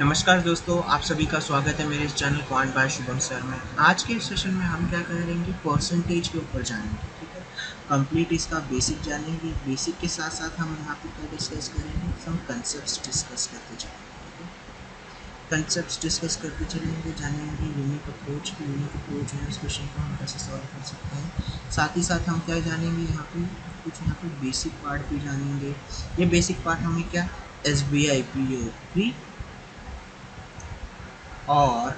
नमस्कार दोस्तों, आप सभी का स्वागत है मेरे इस channel quant by Shubham sir में। आज के इस सेशन में हम क्या करेंगे, परसेंटेज के ऊपर जानेंगे। ठीक है, कंप्लीट इसका बेसिक जानेंगे। बेसिक के साथ साथ हम यहाँ पे क्या डिस्कस करेंगे, सम कंसेप्ट्स डिस्कस करते चलेंगे। कंसेप्ट्स डिस्कस करते चलेंगे, जानेंगे यूनिक अप्रोच है, इस क्वेश्चन को हम कैसे सॉल्व कर सकते हैं। साथ ही साथ हम क्या जानेंगे, यहाँ पे बेसिक पार्ट भी जानेंगे। ये बेसिक पार्ट हमें क्या, SBI PO3 और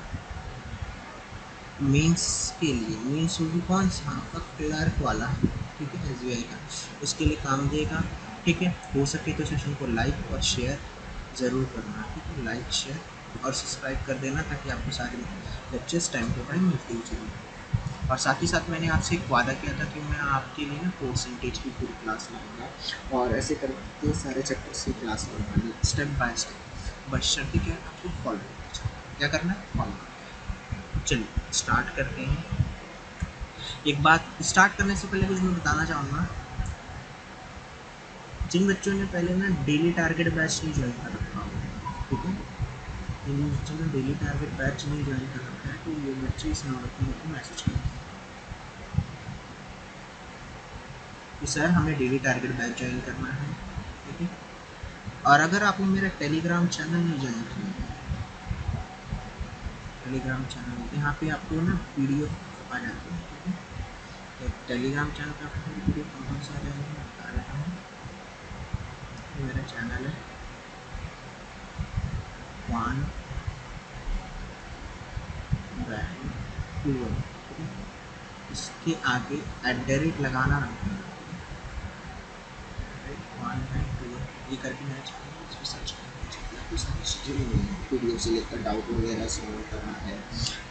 मेंस के लिए, मेंस होगी कौन सा, आपका क्लर्क वाला। ठीक है, SBI का, उसके लिए काम देगा। ठीक है, हो सके तो सेशन को लाइक और शेयर ज़रूर करना। ठीक है, लाइक शेयर और सब्सक्राइब कर देना ताकि आपको सारे लेक्चर्स टाइम टू टाइम मिलते ही चलें। और साथ ही साथ मैंने आपसे एक वादा किया था कि मैं आपके लिए ना परसेंटेज की पूरी क्लास लूँगा, और ऐसे करके सारे चैप्टर्स की क्लास लूँगा स्टेप बाय स्टेप। बशर्ते क्या, आपको फॉलो करना चाहिए। क्या करना है, फॉलो। चलिए स्टार्ट करते हैं। एक बात स्टार्ट करने से पहले कुछ मैं बताना चाहूँगा। जिन बच्चों ने पहले ना डेली टारगेट बैच नहीं ज्वाइन कर रखा होगा, ठीक है, जिन बच्चों ने डेली टारगेट बैच नहीं ज्वाइन कर रखा है, तो ये बच्चे इस नंबर पर मेरे को मैसेज करें कि सर हमें डेली टारगेट बैच ज्वाइन करना है। ठीक है, और अगर आपने मेरा टेलीग्राम चैनल नहीं ज्वाइन किया, टेलीग्राम चैनल यहाँ पे आपको ना PDF आ जाती है। ठीक है, तो टेलीग्राम चैनल पर आपको PDF कौन सा आ जाएगा, मैं बता देता हूँ। मेरा चैनल है वन बैंक, इसके आगे @ लगाना रखना, ये करके मैंने चैनल इसमें सर्च करना, आपको सारी चीज़ें मिलेंगी। PDF से लेकर डाउट वगैरह सॉल्व करना है,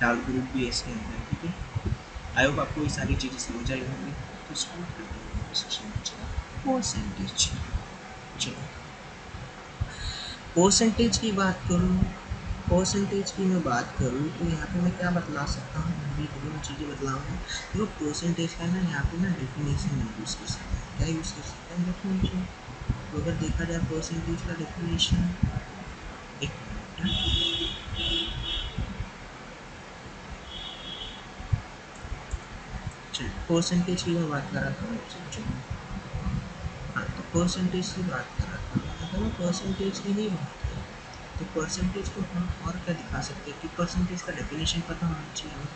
डाउट ग्रुप भी इसके अंदर। ठीक है, आई होप आपको ये सारी चीज़ें समझ आई होंगी। तो स्टार्ट करते हैं सेशन परसेंटेज। चलो, परसेंटेज की बात करूँ, परसेंटेज की मैं बात करूँ तो यहाँ पे मैं क्या बतला सकता हूँ, अभी मैं चीज़ें बतलाऊँगा। देखो, परसेंटेज का ना यहाँ पे ना डेफिनेशन यूज़ कर सकते हैं। क्या यूज़ कर सकते हैं, डेफिनेशन। तो अगर देखा जाए परसेंटेज का डेफिनेशन, एक परसेंटेज की मैं बात कर रहा था। हाँ, तो परसेंटेज की बात कर रहा था। अगर मैं परसेंटेज की ही बात करूँ तो परसेंटेज को हम और क्या दिखा सकते हैं कि परसेंटेज का डेफिनेशन पता होना चाहिए हमें।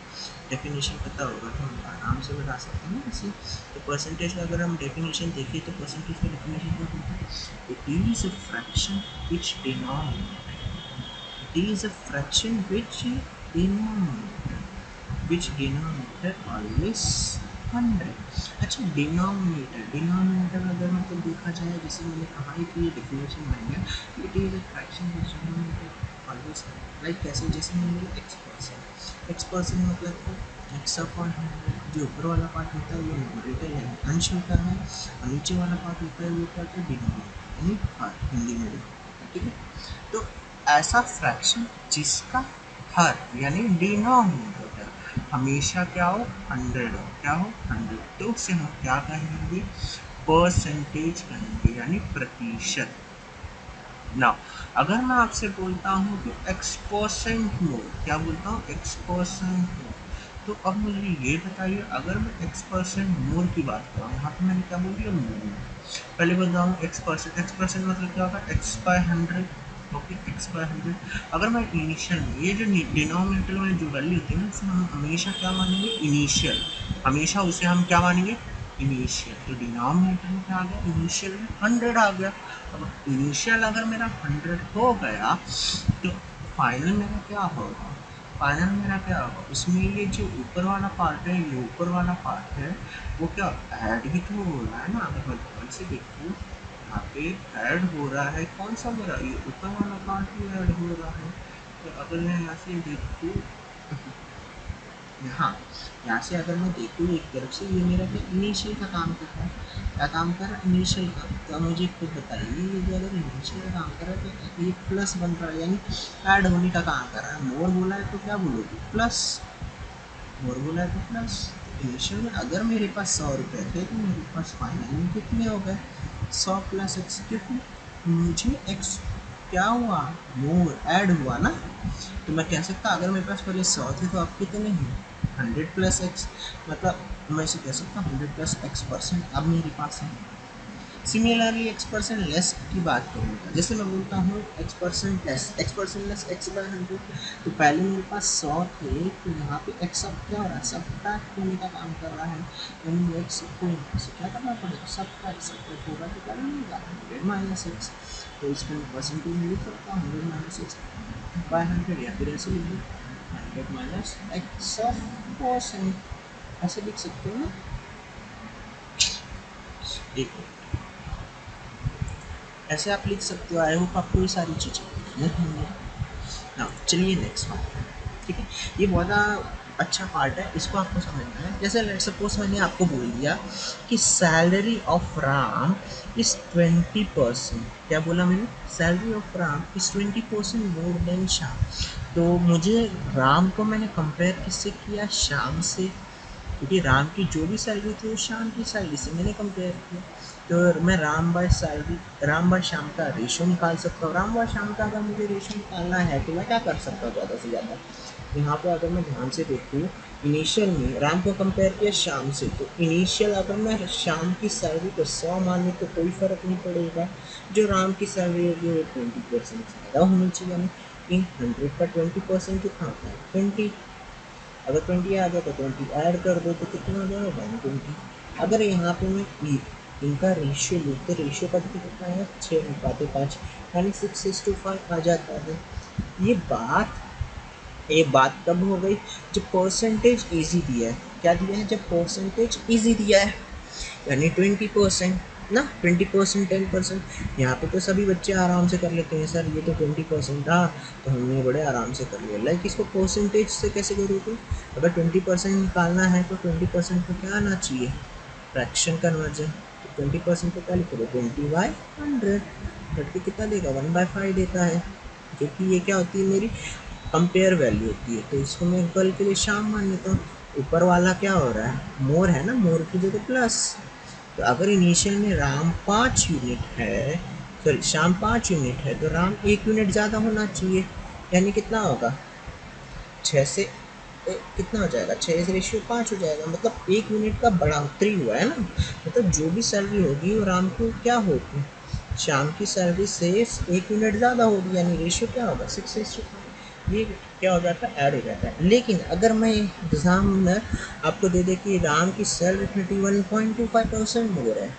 डेफिनेशन पता होगा तो हम आराम से बता सकते हैं ऐसे। तो परसेंटेज का अगर हम डेफिनेशन देखें तो परसेंटेज का डेफिनेशन क्या होता है, it is a fraction which denominator, it is a fraction which denominator always 100। अच्छा, डिनोमिनेटर अगर मतलब देखा जाए, जैसे मैंने कहा है कि ये डेफिनेशन बन गया, it is a fraction which denominator always 100। Like कैसे, जैसे मैंने बोला x% मतलब x/100, जो ऊपर वाला पार्ट होता है वो न्यूमरेटर यानी अंश होता है, और नीचे वाला पार्ट होता है वो क्या होता है, डिनोमिनेटर यानी हर, हिंदी में डिनोमिनेटर। ठीक है, तो ऐसा फ्रैक्शन जिसका हर यानी डिनोमिनेटर हमेशा क्या हो, 100 हो। क्या हो, 100, तो उसे हम क्या कहेंगे, परसेंटेज कहेंगे यानी प्रतिशत। ना, अगर मैं आपसे बोलता हूँ कि x% मोर, क्या बोलता हूँ, x% मोर, तो अब मुझे ये बताइए, अगर मैं x% मोर की बात करूँ, यहाँ पे मैंने क्या बोल दिया, मोर। पहले बताऊँ x% मतलब क्या होगा, x/100। Okay, x/100। अगर मैं इनिशियल में, ये जो डिनोमिनेटर में जो वैल्यू होती है ना, इसमें हम हमेशा क्या मानेंगे, इनिशियल, हमेशा उसे हम क्या मानेंगे, इनिशियल। तो डिनोमिनेटर में क्या आ गया, इनिशियल में 100 आ गया। अब इनिशियल अगर मेरा 100 हो गया तो फाइनल मेरा क्या होगा, फाइनल मेरा क्या होगा, उसमें ये जो ऊपर वाला पार्ट है, ये ऊपर वाला पार्ट है, वो क्या ऐड ही तो हो रहा है ना। अगर मैं ध्यान से देखूँ, यहाँ पे ऐड हो रहा है कौन सा मेरा, ये ऊपर वाला पार्ट ही ऐड हो रहा है। तो अगर मैं यहाँ से देखूँ, हाँ, यहाँ से अगर मैं देखूँ एक तरफ से, ये मेरा क्या इनिशियल का काम कर रहा है, क्या काम कर रहा है, इनिशियल का। तो मुझे खुद बताइए, ये जो अगर इनिशियल का काम कर रहा है तो ये प्लस बन रहा है, यानी ऐड होने का काम कर रहा है। मोर बोला है तो क्या बोलोगे, प्लस। मोर बोला है तो प्लस। इनिशियल में अगर मेरे पास 100 रुपये थे तो मेरे पास फाइनल में कितने हो गए, 100 + x, कितने, मुझे x क्या हुआ, मोर ऐड हुआ ना। तो मैं कह सकता अगर मेरे पास पहले 100 थे तो अब कितने हैं 100 प्लस एक्स, मतलब मैं इसे कह सकता हूँ 100 प्लस x% अब मेरे पास है। सिमिलरली x% लेस की बात करूँगा, जैसे मैं बोलता हूँ x% लेस x बाय 100, तो पहले मेरे पास 100 थे तो यहाँ पे x अब क्या हो रहा है, सब्ट्रैक्ट होने का काम कर रहा है, यानी x को यहाँ से क्या करना पड़ेगा, सब्ट्रैक्ट होगा तो क्या मिलेगा 100 माइनस एक्स। तो इसको मैं परसेंटेज में लिख सकता हूँ 100 माइनस एक्स बाय 100, या फिर ऐसे लिख दो 100 माइनस एक्स ऑफ परसेंट, ऐसे लिख सकते हो ना। एक ऐसे आप लिख सकते हो। आई होप आपको ये सारी चीज़ें क्लियर होंगी। हाँ चलिए नेक्स्ट पार्ट, ठीक है। ये बहुत अच्छा पार्ट है, इसको आपको समझना है। जैसे लेट सपोज मैंने आपको बोल दिया कि सैलरी ऑफ राम इज़ 20%, क्या बोला मैंने, salary of Ram is 20% more than Shyam. तो मुझे राम को मैंने कंपेयर किससे किया, श्याम से, क्योंकि राम की जो भी सैलरी थी वो श्याम की सैलरी से मैंने कंपेयर किया। तो मैं राम बाय श्याम का रेशो निकाल सकता हूँ। राम बाय श्याम का अगर मुझे रेशो निकालना है तो मैं क्या कर सकता हूँ ज़्यादा से ज़्यादा, यहाँ पे अगर मैं ध्यान से देखूँ, इनिशियल में राम को कंपेयर किया श्याम से, तो इनिशियल अगर मैं श्याम की सैलरी को 100 माने तो कोई फ़र्क नहीं पड़ेगा, जो राम की सैलरी होगी वो 20% ज़्यादा होनी चाहिए, यानी इन 100 का 20% कितना होता है 20। अगर 20 आ गया तो 20 ऐड कर दो तो कितना हो जाएगा 120। अगर यहाँ पे मैं इनका रेशियो लूँ तो रेशियो का कितना है 6:5, यानी 6:5 आ जाता है। ये बात कब हो गई, जब परसेंटेज ईजी दिया है। क्या दिया है, जब परसेंटेज ईजी दिया है, यानी 20% ना, 20% 10%। यहाँ पे तो सभी बच्चे आराम से कर लेते हैं, सर ये तो 20% था तो हमने बड़े आराम से कर लिया। लाइक इसको परसेंटेज से कैसे करोगे, अगर 20% निकालना है तो 20% को क्या आना चाहिए, फ्रैक्शन कन्वर्जन। तो 20% को क्या लिखोगे 20/100, बट के कितना देगा 1/5 देता है, जो कि ये क्या होती है मेरी कंपेयर वैल्यू होती है। तो इसको मैं कल के लिए शाम मान लेता हूँ। ऊपर वाला क्या हो रहा है, मोर है ना, मोर की जगह प्लस। तो अगर इनिशियल में राम 5 यूनिट है, सॉरी शाम 5 यूनिट है, तो राम 1 यूनिट ज़्यादा होना चाहिए, यानी कितना होगा 6 से कितना हो जाएगा 6 से रेशियो 5 हो जाएगा, मतलब 1 यूनिट का बढ़ोतरी हुआ है ना। मतलब जो भी सैलरी होगी वो राम को क्या होगी, शाम की सैलरी से 1 यूनिट ज़्यादा होगी, यानी रेशियो क्या होगा 6:5। ये क्या हो जाता है, ऐड हो जाता है। लेकिन अगर मैं एग्जामिनर आपको दे दे कि राम की सैलरी 31.25% मोर है,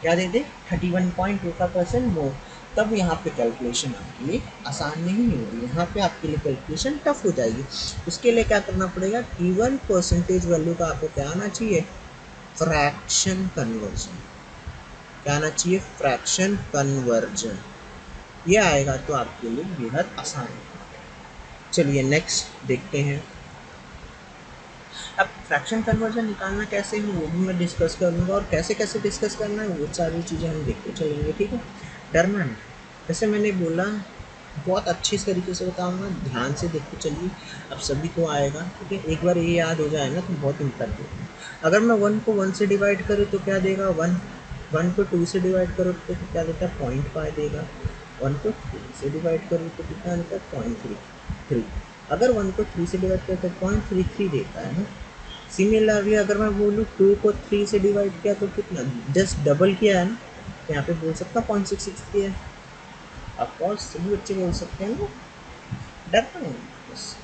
क्या दे दे 31.25% मोर, तब यहाँ पे कैलकुलेशन आपके लिए आसान नहीं होगी, यहाँ पे आपके लिए कैलकुलेशन टफ हो जाएगी। उसके लिए क्या करना पड़ेगा, गिवन परसेंटेज वैल्यू का आपको क्या आना चाहिए, फ्रैक्शन कन्वर्जन। क्या आना चाहिए, फ्रैक्शन कन्वर्जन। ये आएगा तो आपके लिए बेहद आसान है। चलिए नेक्स्ट देखते हैं। अब फ्रैक्शन कन्वर्जन निकालना कैसे है वो भी मैं डिस्कस करूँगा, और कैसे कैसे डिस्कस करना है वो सारी चीज़ें हम देखते चलेंगे, ठीक है। डरना नहीं, जैसे मैंने बोला बहुत अच्छी तरीके से बताऊँगा, ध्यान से देखते चलिए, अब सभी को आएगा, ठीक है। एक बार ये याद हो जाए ना तो बहुत इम्पोर्टेंट है। अगर मैं 1 को 1 से डिवाइड करूँ तो क्या देगा 1 को 2 से डिवाइड करो तो क्या देता है 0.5 देगा, 1 को 3 से डिवाइड करूँ तो कितना देता है 0.33। अगर 1 को 3 से डिवाइड करो तो 0.33 देता है ना। सिमिलरली अगर मैं बोलूँ 2 को 3 से डिवाइड किया तो कितना, जस्ट डबल किया है ना, तो यहाँ पे बोल सकता 0.66 किया है। ऑफकोर्स सभी बच्चे बोल सकते हैं ना, डरना नहीं बस।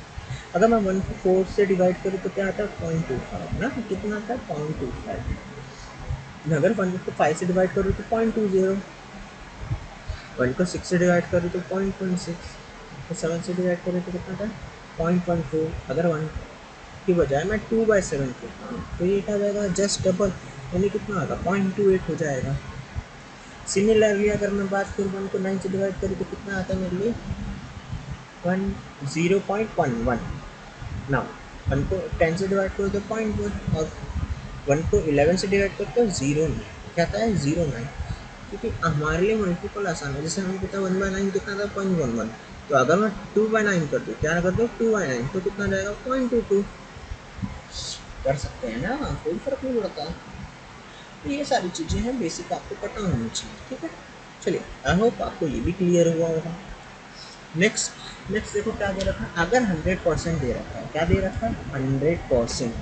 अगर मैं 1 को 4 से डिवाइड करूँ तो क्या आता है 0.25 ना, कितना आता है 0.25। अगर 1 को 5 से डिवाइड करूँ तो 0.20, 1 को 6 से डिवाइड करूँ तो 0.16, तो 7 से डिवाइड करूँ तो कितना था 0.14। अगर 1 की बजाय मैं 2/7 करता हूँ तो ये क्या जाएगा जस्ट डबल, यानी कितना आएगा 0.28 हो जाएगा। सिमिलरली अगर मैं बात करूँ 1 को 9 से डिवाइड करूँ तो कितना आता है मेरे लिए 0.11। नाउ 1 को 10 से डिवाइड करो तो 0.1, और 1 को 11 से डिवाइड करते हो 0.9, क्या आता है 0.9, क्योंकि हमारे लिए मल्टीपल आसान है। जैसे हमें पता है 1/9 कितना था 0.11, तो अगर मैं 2/9 कर दूँ, क्या कर दूँ 2/9 तो कितना जाएगा 0.22। कर सकते हैं ना, कोई फर्क नहीं पड़ता। तो ये सारी चीज़ें हैं बेसिक आपको पता होनी चाहिए, ठीक है। चलिए आई होप आपको ये भी क्लियर हुआ होगा। नेक्स्ट देखो क्या दे रखा है, अगर 100% दे रखा है, क्या दे रखा है 100%।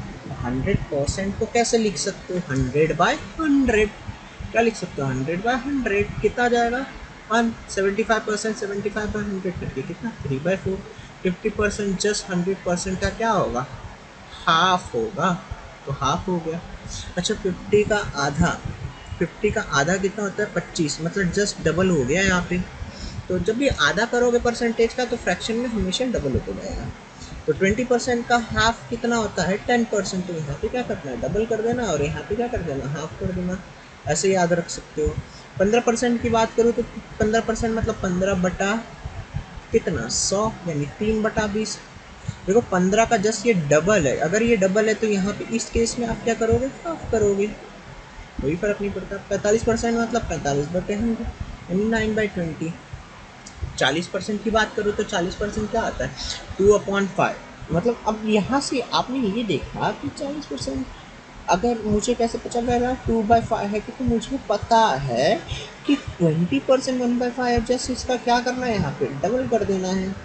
100% को कैसे लिख सकते हो, 100/100। क्या लिख सकते हो 100/100 कितना आ जाएगा 1। 75%, 75/100 करके कितना 3/4। 50% जस्ट 100% का क्या होगा, हाफ होगा, तो हाफ हो गया। अच्छा 50 का आधा कितना होता है 25, मतलब जस्ट डबल हो गया यहाँ पे। तो जब भी आधा करोगे परसेंटेज का तो फ्रैक्शन में हमेशा डबल होता जाएगा। तो 20% का हाफ कितना होता है 10%। तो यहाँ पे क्या करना है डबल कर देना, और यहाँ पे क्या कर देना हाफ कर देना, ऐसे याद रख सकते हो। 15% की बात करूँ तो 15% मतलब 15 बटा कितना 100, यानी 3/20। देखो 15 का जस्ट ये डबल है, अगर ये डबल है तो यहाँ पे इस केस में आप क्या करोगे हाफ करोगे, कोई फर्क नहीं पड़ता। 45% मतलब 45/100, यानी 9/20। 40% की बात करूँ तो 40% क्या आता है 2/5। मतलब अब यहाँ से आपने ये देखा कि 40%, अगर मुझे कैसे पता चला 2/5 है, क्योंकि मुझे पता है कि 20% 1/5 है, जस्ट इसका क्या करना है यहाँ पे डबल कर देना है।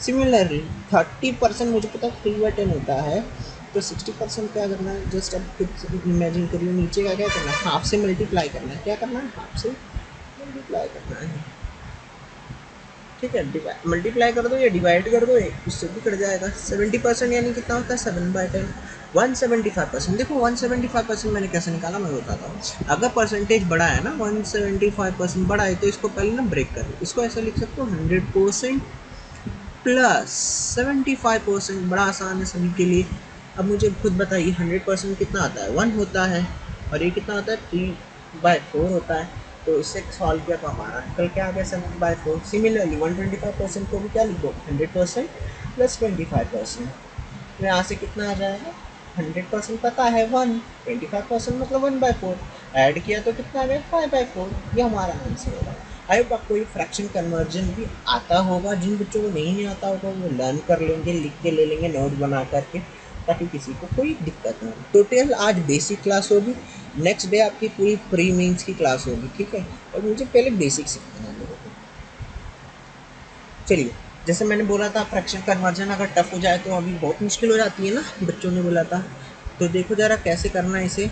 सिमिलरली 30% मुझे पता है 3/10 होता है, तो 60% क्या करना है, जस्ट अब खुद इमेजिन करिए नीचे का क्या करना है हाफ से मल्टीप्लाई करना है, क्या करना है हाफ से मल्टीप्लाई करना है। ठीक है, मल्टीप्लाई कर दो या डिवाइड कर दो, उससे भी कट जाएगा। 70% यानी कितना होता है 7/10। 175%, देखो 175% मैंने कैसे निकाला मैं बताता हूँ। अगर परसेंटेज बड़ा है ना 175% बड़ा है, तो इसको पहले ना ब्रेक कर लो, इसको ऐसे लिख सकते हो 100% प्लस 75%। बड़ा आसान है सभी के लिए। अब मुझे खुद बताइए 100% कितना आता है 1 होता है, और ये कितना होता है 3/4 होता है। तो इससे सॉल्व किया तो हमारा आंसर क्या आ गया 7/4। सिमिलरली 125% को भी क्या लिखो 100% प्लस 25%। तो यहाँ से कितना आ जाएगा 100% पता है 1, 25% मतलब 1/4, ऐड किया तो कितना आ गया 5/4। ये हमारा आंसर होगा। आई होप आपको ये फ्रैक्शन कन्वर्जन भी आता होगा। जिन बच्चों को नहीं आता होगा वो लर्न कर लेंगे, लिख के ले लेंगे नोट बना करके, ताकि किसी को कोई दिक्कत ना हो। टोटल आज बेसिक क्लास होगी, नेक्स्ट डे आपकी पूरी प्री मेंस की क्लास होगी, ठीक है। और मुझे पहले बेसिक सीखना है लोगों को। चलिए, जैसे मैंने बोला था फ्रैक्शन कन्वर्जन अगर टफ हो जाए तो अभी बहुत मुश्किल हो जाती है ना, बच्चों ने बोला था। तो देखो ज़रा कैसे करना है इसे।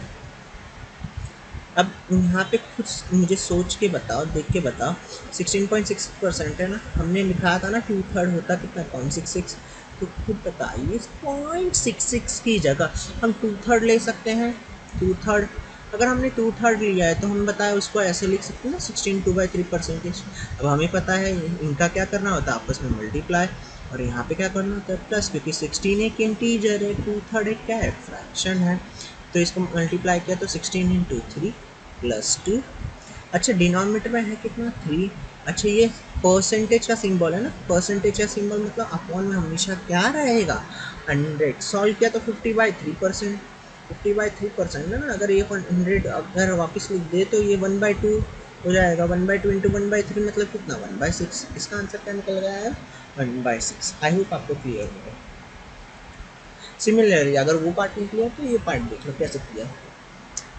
अब यहाँ पे कुछ मुझे सोच के बताओ, देख के बताओ। 16.6% है ना, हमने लिखा था ना 2/3 होता कितना 0.66। तो खुद बताइए 0.66 की जगह हम 2/3 ले सकते हैं। 2/3 अगर हमने 2/3 लिया है तो हम बताएं उसको ऐसे लिख सकते हैं ना 16/2/3%। अब हमें पता है इनका क्या करना होता है आपस में मल्टीप्लाई, और यहाँ पे क्या करना होता है प्लस, क्योंकि 16 एक इंटीजर है, 2/3 एक क्या है फ्रैक्शन है। तो इसको मल्टीप्लाई किया तो 16 इंटू 3 प्लस 2। अच्छा डिनोमिनेटर में है कितना 3। अच्छा ये परसेंटेज का सिंबल है ना, परसेंटेज का सिंबल मतलब अपॉन में हमेशा क्या रहेगा 100। सॉल्व किया तो 50/3%। 50/3% है ना, अगर ये 100 अगर वापस लिख दे तो ये 1/2 हो जाएगा। 1/2 इंटू 1/3 मतलब कितना 1/6। इसका आंसर क्या निकल गया है 1/6। आई होप आपको क्लियर हो गया। सिमिलरली अगर वो पार्ट नहीं क्लियर तो ये पार्ट देख लो कैसे किया।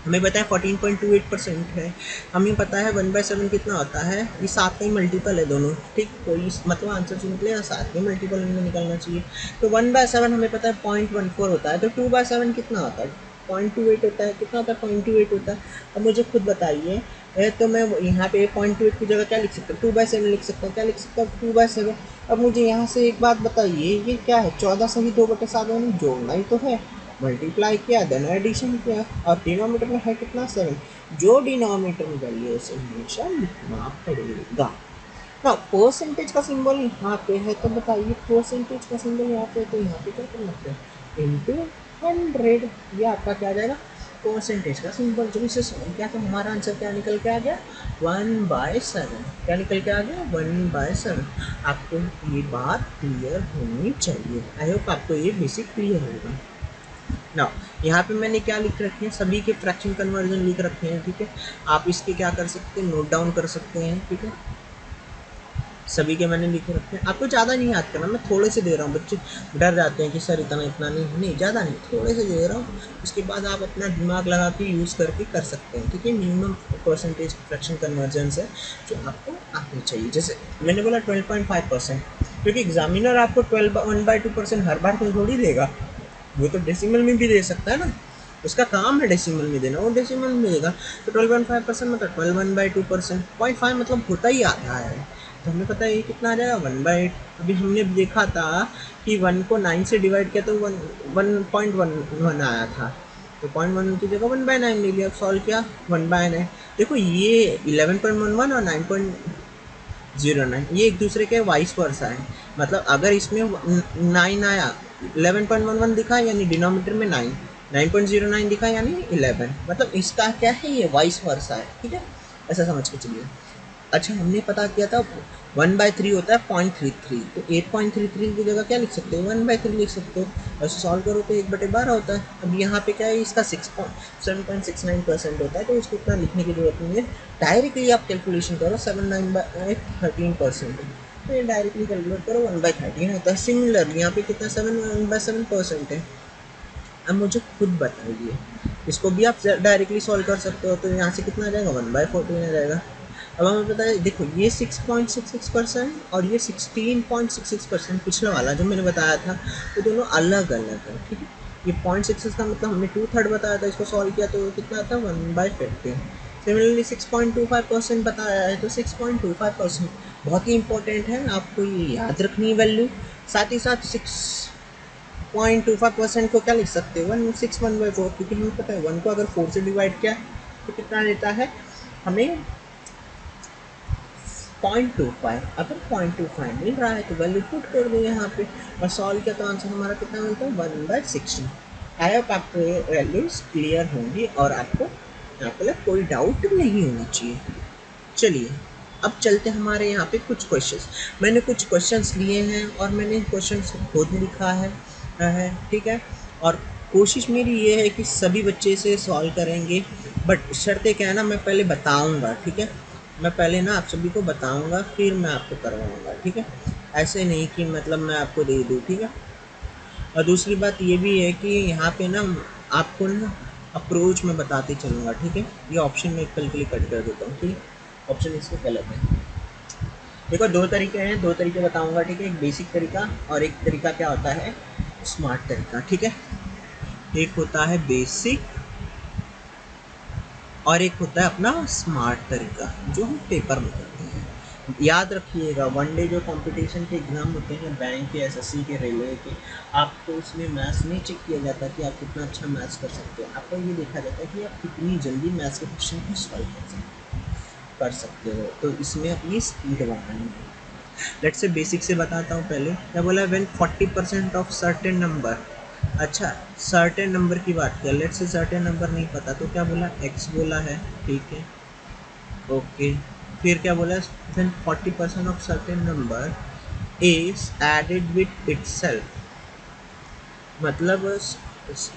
हमें पता है 14.28% है, हमें पता है 1/7 कितना होता है, ये 7 का ही मल्टीपल है दोनों, ठीक। तो इस मतलब आंसर जो निकलेगा 7 के मल्टीपल में निकलना चाहिए। तो 1/7 हमें पता है 0.14 होता है, तो 2/7 कितना होता है 0.28 होता है। कितना होता है 0.28 होता है। अब मुझे खुद बताइए, तो मैं यहाँ पे 0.28 की जगह क्या लिख सकता हूँ 2/7 लिख सकता हूँ। क्या लिख सकता हूँ 2/7। अब मुझे यहाँ से एक बात बताइए, ये क्या है 14 से ही 2/7 यानी जोड़ना ही तो है। मल्टीप्लाई किया देन एडिशन किया, और डिनोमिनेटर में है कितना 7। जो डिनोमिनेटर में वैल्यू है उसे हमेशा लिखना पड़ेगा ना। परसेंटेज का सिंबल यहाँ पे है, तो बताइए परसेंटेज का सिंबल यहाँ पे है, तो यहाँ पे क्या करना है इंटू 100। ये आपका क्या आ जाएगा परसेंटेज का सिंबल। जब इसे सॉल्व किया तो हमारा आंसर क्या निकल के आ गया 1/7। क्या निकल के आ गया 1/7। आपको ये बात क्लियर होनी चाहिए। आई होप आपको ये बेसिक क्लियर होगा ना। यहाँ पे मैंने क्या लिख रखे हैं सभी के फ्रैक्शन कन्वर्जन लिख रखे हैं, ठीक है। आप इसके क्या कर सकते हैं नोट डाउन कर सकते हैं, ठीक है। सभी के मैंने लिखे रखे हैं। आपको ज़्यादा नहीं याद करना, मैं थोड़े से दे रहा हूँ। बच्चे डर जाते हैं कि सर इतना इतना नहीं ज़्यादा नहीं, थोड़े से दे रहा हूँ। उसके बाद आप अपना दिमाग लगा के यूज़ करके कर सकते हैं, ठीक है। मिनिमम परसेंटेज फ्रैक्शन कन्वर्जेंस है जो आपको आनी चाहिए। जैसे मैंने बोला 12.5%, क्योंकि एग्जामिनर आपको 1/2% हर बार कोई थोड़ी देगा, वो तो डेसिमल में भी दे सकता है ना, उसका काम है डेसिमल में देना, वो डेसिमल में देगा। तो 12.5% मतलब 12 1/2%, 0.5 मतलब होता ही आता है। तो हमें पता है ये कितना आ जाएगा 1/8। अभी हमने देखा था कि 1 को 9 से डिवाइड किया तो 1.11 आया था, तो 0.1 की जगह 1/9 ले लिया, सॉल्व किया 1/9। देखो ये 11.11 और 9.09 ये एक दूसरे के वाइस वर्सा है। मतलब अगर इसमें 9 आया, 11.11 दिखा यानी डिनोमिनेटर में 9, 9.09 दिखा यानी 11, मतलब इसका क्या है, ये वाइस वर्सा है, ठीक है, ऐसा समझ के चलिए। अच्छा हमने पता किया था 1/3 होता है 0.33, तो 8.33 की जगह क्या लिख सकते हो, 1/3 लिख सकते हो। ऐसे सॉल्व करो तो 1/12 होता है। अब यहाँ पे क्या है, इसका 7.69% होता है, तो उसको इतना लिखने की जरूरत नहीं है। डायरेक्टली आप कैलकुलेशन करो 7/9/13%, तो ये डायरेक्टली कैलकुलेट करो 1/13 होता है। सिमिलर यहाँ पे कितना 7/1% है। अब मुझे खुद बताइए, इसको भी आप डायरेक्टली सॉल्व कर सकते हो, तो यहाँ से कितना आ जाएगा 1/14 आ जाएगा। अब हमें पता है, देखो ये 6.66% और ये 16.66%, पिछला वाला जो मैंने बताया था वो दोनों अलग अलग है, ठीक है। ये 0.66 का मतलब हमने 2/3 बताया था, इसको सॉल्व किया तो कितना आता है 1/15। सिमिलरली 6.25% बताया है, तो 6.25% बहुत ही इंपॉर्टेंट है, आपको ये याद रखनी है वैल्यू। साथ ही साथ 6.25% को क्या लिख सकते हो 1/4, क्योंकि हमें पता है 1 को अगर 4 से डिवाइड किया तो कितना देता है हमें 0.25। अगर 0.25 मिल रहा है तो वैल्यू पुट कर दो यहाँ पे और सॉल्व किया तो आंसर हमारा कितना मिलता है 1/60। आई होप आपको ये वैल्यूज क्लियर होंगी और आपको यहाँ पे कोई डाउट नहीं होना चाहिए। चलिए अब चलते हमारे यहाँ पे कुछ क्वेश्चंस। मैंने कुछ क्वेश्चंस लिए हैं और मैंने क्वेश्चंस खुद लिखा है, ठीक है। और कोशिश मेरी ये है कि सभी बच्चे इसे सॉल्व करेंगे, बट शर्तें क्या है ना, मैं पहले बताऊंगा, ठीक है। मैं पहले ना आप सभी को बताऊंगा फिर मैं आपको करवाऊंगा, ठीक है। ऐसे नहीं कि मतलब मैं आपको दे दूँ, ठीक है। और दूसरी बात ये भी है कि यहाँ पे ना आपको ना अप्रोच में बताते चलूँगा, ठीक है। ये ऑप्शन में कल के लिए कट कर देता हूँ, ठीक है। ऑप्शन इसमें गलत है। देखो दो तरीके हैं, दो तरीके बताऊंगा, ठीक है। एक बेसिक तरीका और एक तरीका क्या होता है स्मार्ट तरीका, ठीक है। एक होता है बेसिक और एक होता है अपना स्मार्ट तरीका जो हम पेपर में करते हैं। याद रखिएगा वनडे जो कंपटीशन के एग्ज़ाम होते हैं बैंक के, एसएससी के, रेलवे के, आपको उसमें मैथ्स नहीं चेक किया जाता कि आप कितना अच्छा मैथ्स कर सकते हो। आपको ये देखा जाता है कि आप कितनी जल्दी मैथ्स के क्वेश्चन को सॉल्व कर सकते हो। तो इसमें अपनी स्पीड बढ़ानी है। लेट्स से बेसिक से बताता हूँ। पहले क्या बोला, व्हेन 40% ऑफ सर्टेन नंबर। अच्छा सर्टेन नंबर की बात किया, लेट्स से सर्टेन नंबर नहीं पता तो क्या बोला, एक्स बोला है, ठीक है, ओके। फिर क्या बोला, when 40% of certain number is added with itself, मतलब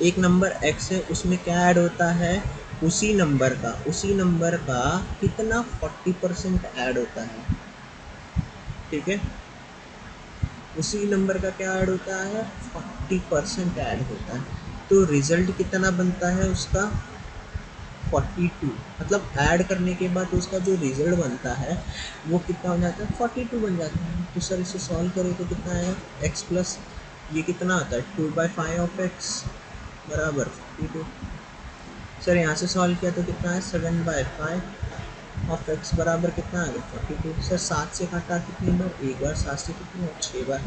एक नंबर x है उसमें क्या ऐड होता है, उसी नंबर का कितना 40% ऐड होता है, ठीक है। उसी नंबर का क्या ऐड होता है 40% ऐड होता है, तो रिजल्ट कितना बनता है उसका 42। मतलब ऐड करने के बाद उसका जो रिजल्ट बनता है वो कितना हो जाता है 42 बन जाता है। तो सर इसे सॉल्व करें तो कितना है x प्लस ये कितना आता है 2/5 ऑफ x बराबर 42। सर यहाँ से सॉल्व किया तो कितना है 7/5 ऑफ एक्स बराबर कितना आ गया 42। सर 7 से काटा कितनी बार, एक बार, 7 से कितनी बार 6 बार,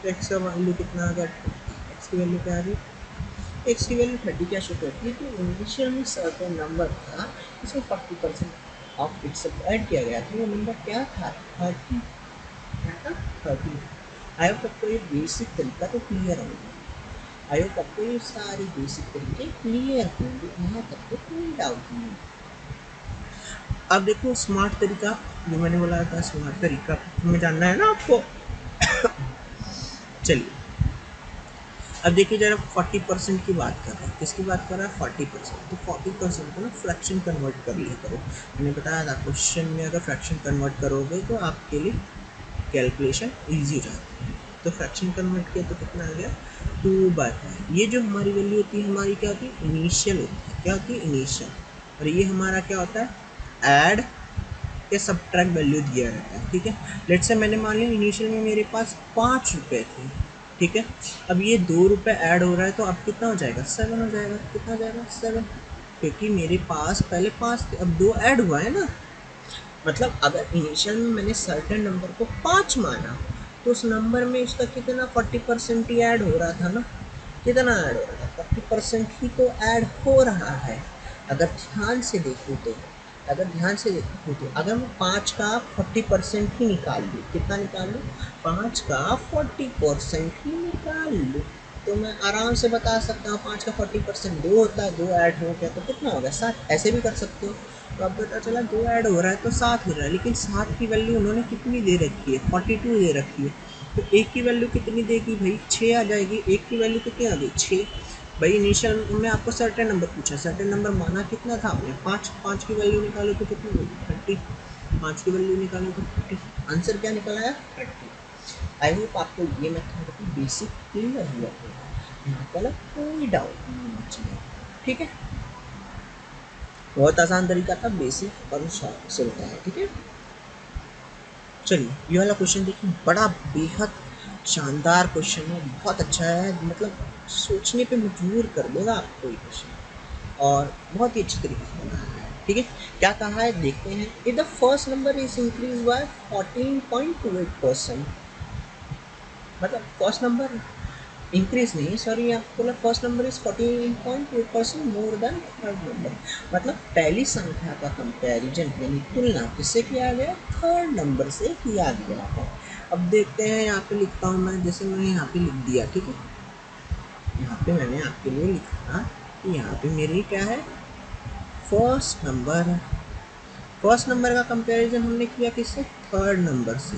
तो एक्स का वैल्यू कितना आ गया 30। एक्स की वैल्यू क्या आ रही, एक्स की वैल्यू 30 क्या शो करती है कि इनिशियल में सर्टेन नंबर था इसमें 40% ऑफ इट्स ऐड किया गया था, वो नंबर क्या था 30, क्या था 30। आई होप आपको ये बेसिक तरीका तो क्लियर होगा। आई होप आपको ये सारी बेसिक तरीके क्लियर होंगे, यहाँ तक तो कोई डाउट नहीं। अब देखो स्मार्ट तरीका जो मैंने बोला था, स्मार्ट तरीका हमें जानना है ना आपको। चलिए अब देखिए जरा 40% की बात कर रहा है, किसकी बात कर रहा है 40%। तो 40% को ना फ्रैक्शन कन्वर्ट कर लिया करो। मैंने बताया था क्वेश्चन में अगर फ्रैक्शन कन्वर्ट करोगे तो आपके लिए कैलकुलेशन ईजी हो जाती है। तो फ्रैक्शन कन्वर्ट किया तो कितना आ गया 2/5। ये जो हमारी वैल्यू होती है हमारी क्या होती है इनिशियल होती है, क्या होती है इनिशियल। और ये हमारा क्या होता है ऐड के सब्ट्रैक्ट वैल्यू दिया रहता है, ठीक है। लेट्स से मैंने मान लिया इनिशियल में मेरे पास 5 रुपये थे, ठीक है। अब ये 2 रुपये ऐड हो रहा है तो अब कितना हो जाएगा 7 हो जाएगा। कितना हो जाएगा 7, क्योंकि मेरे पास पहले 5 थे अब 2 ऐड हुआ है ना। मतलब अगर इनिशियल में मैंने सर्टेन नंबर को 5 माना तो उस नंबर में इसका कितना 40% ही ऐड हो रहा था ना। कितना ऐड हो रहा था 40% ही तो ऐड हो रहा है। अगर ध्यान से देखूँ तो अगर मैं 5 का 40% ही निकाल लूँ, कितना निकाल लूँ 5 का 40% ही निकाल लूँ तो मैं आराम से बता सकता हूँ 5 का 40% 2 होता है, 2 ऐड हो गया तो कितना होगा 7। ऐसे भी कर सकते हो। तो अब पता चला 2 ऐड हो रहा है तो 7 हो रहा है, लेकिन 7 की वैल्यू उन्होंने कितनी दे रखी है 42 दे रखी है। तो एक की वैल्यू कितनी देगी भाई 6 आ जाएगी। एक की वैल्यू कितनी आ गई 6। भाई इनिशियल में आपको सर्टेन नंबर पूछा, सर्टेन नंबर माना कितना था आपने 5। 5 की वैल्यू निकालो तो कितनी होगी 30। 5 की वैल्यू निकालो तो 30। आंसर क्या निकला है 30। आई होप आपको ये मैथमेटिकल बेसिक क्लियर हुआ होगा, यहाँ पर कोई डाउट नहीं बचेगा, ठीक है। बहुत आसान तरीका था, बेसिक और शॉर्ट से बताया, ठीक है। चलिए ये वाला क्वेश्चन देखिए, बड़ा बेहद शानदार क्वेश्चन है, बहुत अच्छा है, मतलब सोचने पे मजबूर कर देगा आपको ये क्वेश्चन और बहुत ही अच्छी तरीके से बनाया है, ठीक है। क्या कहा है देखते हैं। If the first number is increase by 14.28%, मतलब फर्स्ट नंबर इंक्रीज नहीं, सॉरी आपको बोला first number is 14.8% more than third number. मतलब पहली संख्या का कंपैरिजन यानी तुलना किससे किया गया थर्ड नंबर से किया गया है। अब देखते हैं, यहाँ पे लिखता हूँ मैं, जैसे मैंने यहाँ पे लिख दिया, ठीक है। यहाँ पे मैंने आपके लिए लिखा कि यहाँ पे मेरी क्या है फर्स्ट नंबर का कंपैरिजन हमने किया किससे थर्ड नंबर से,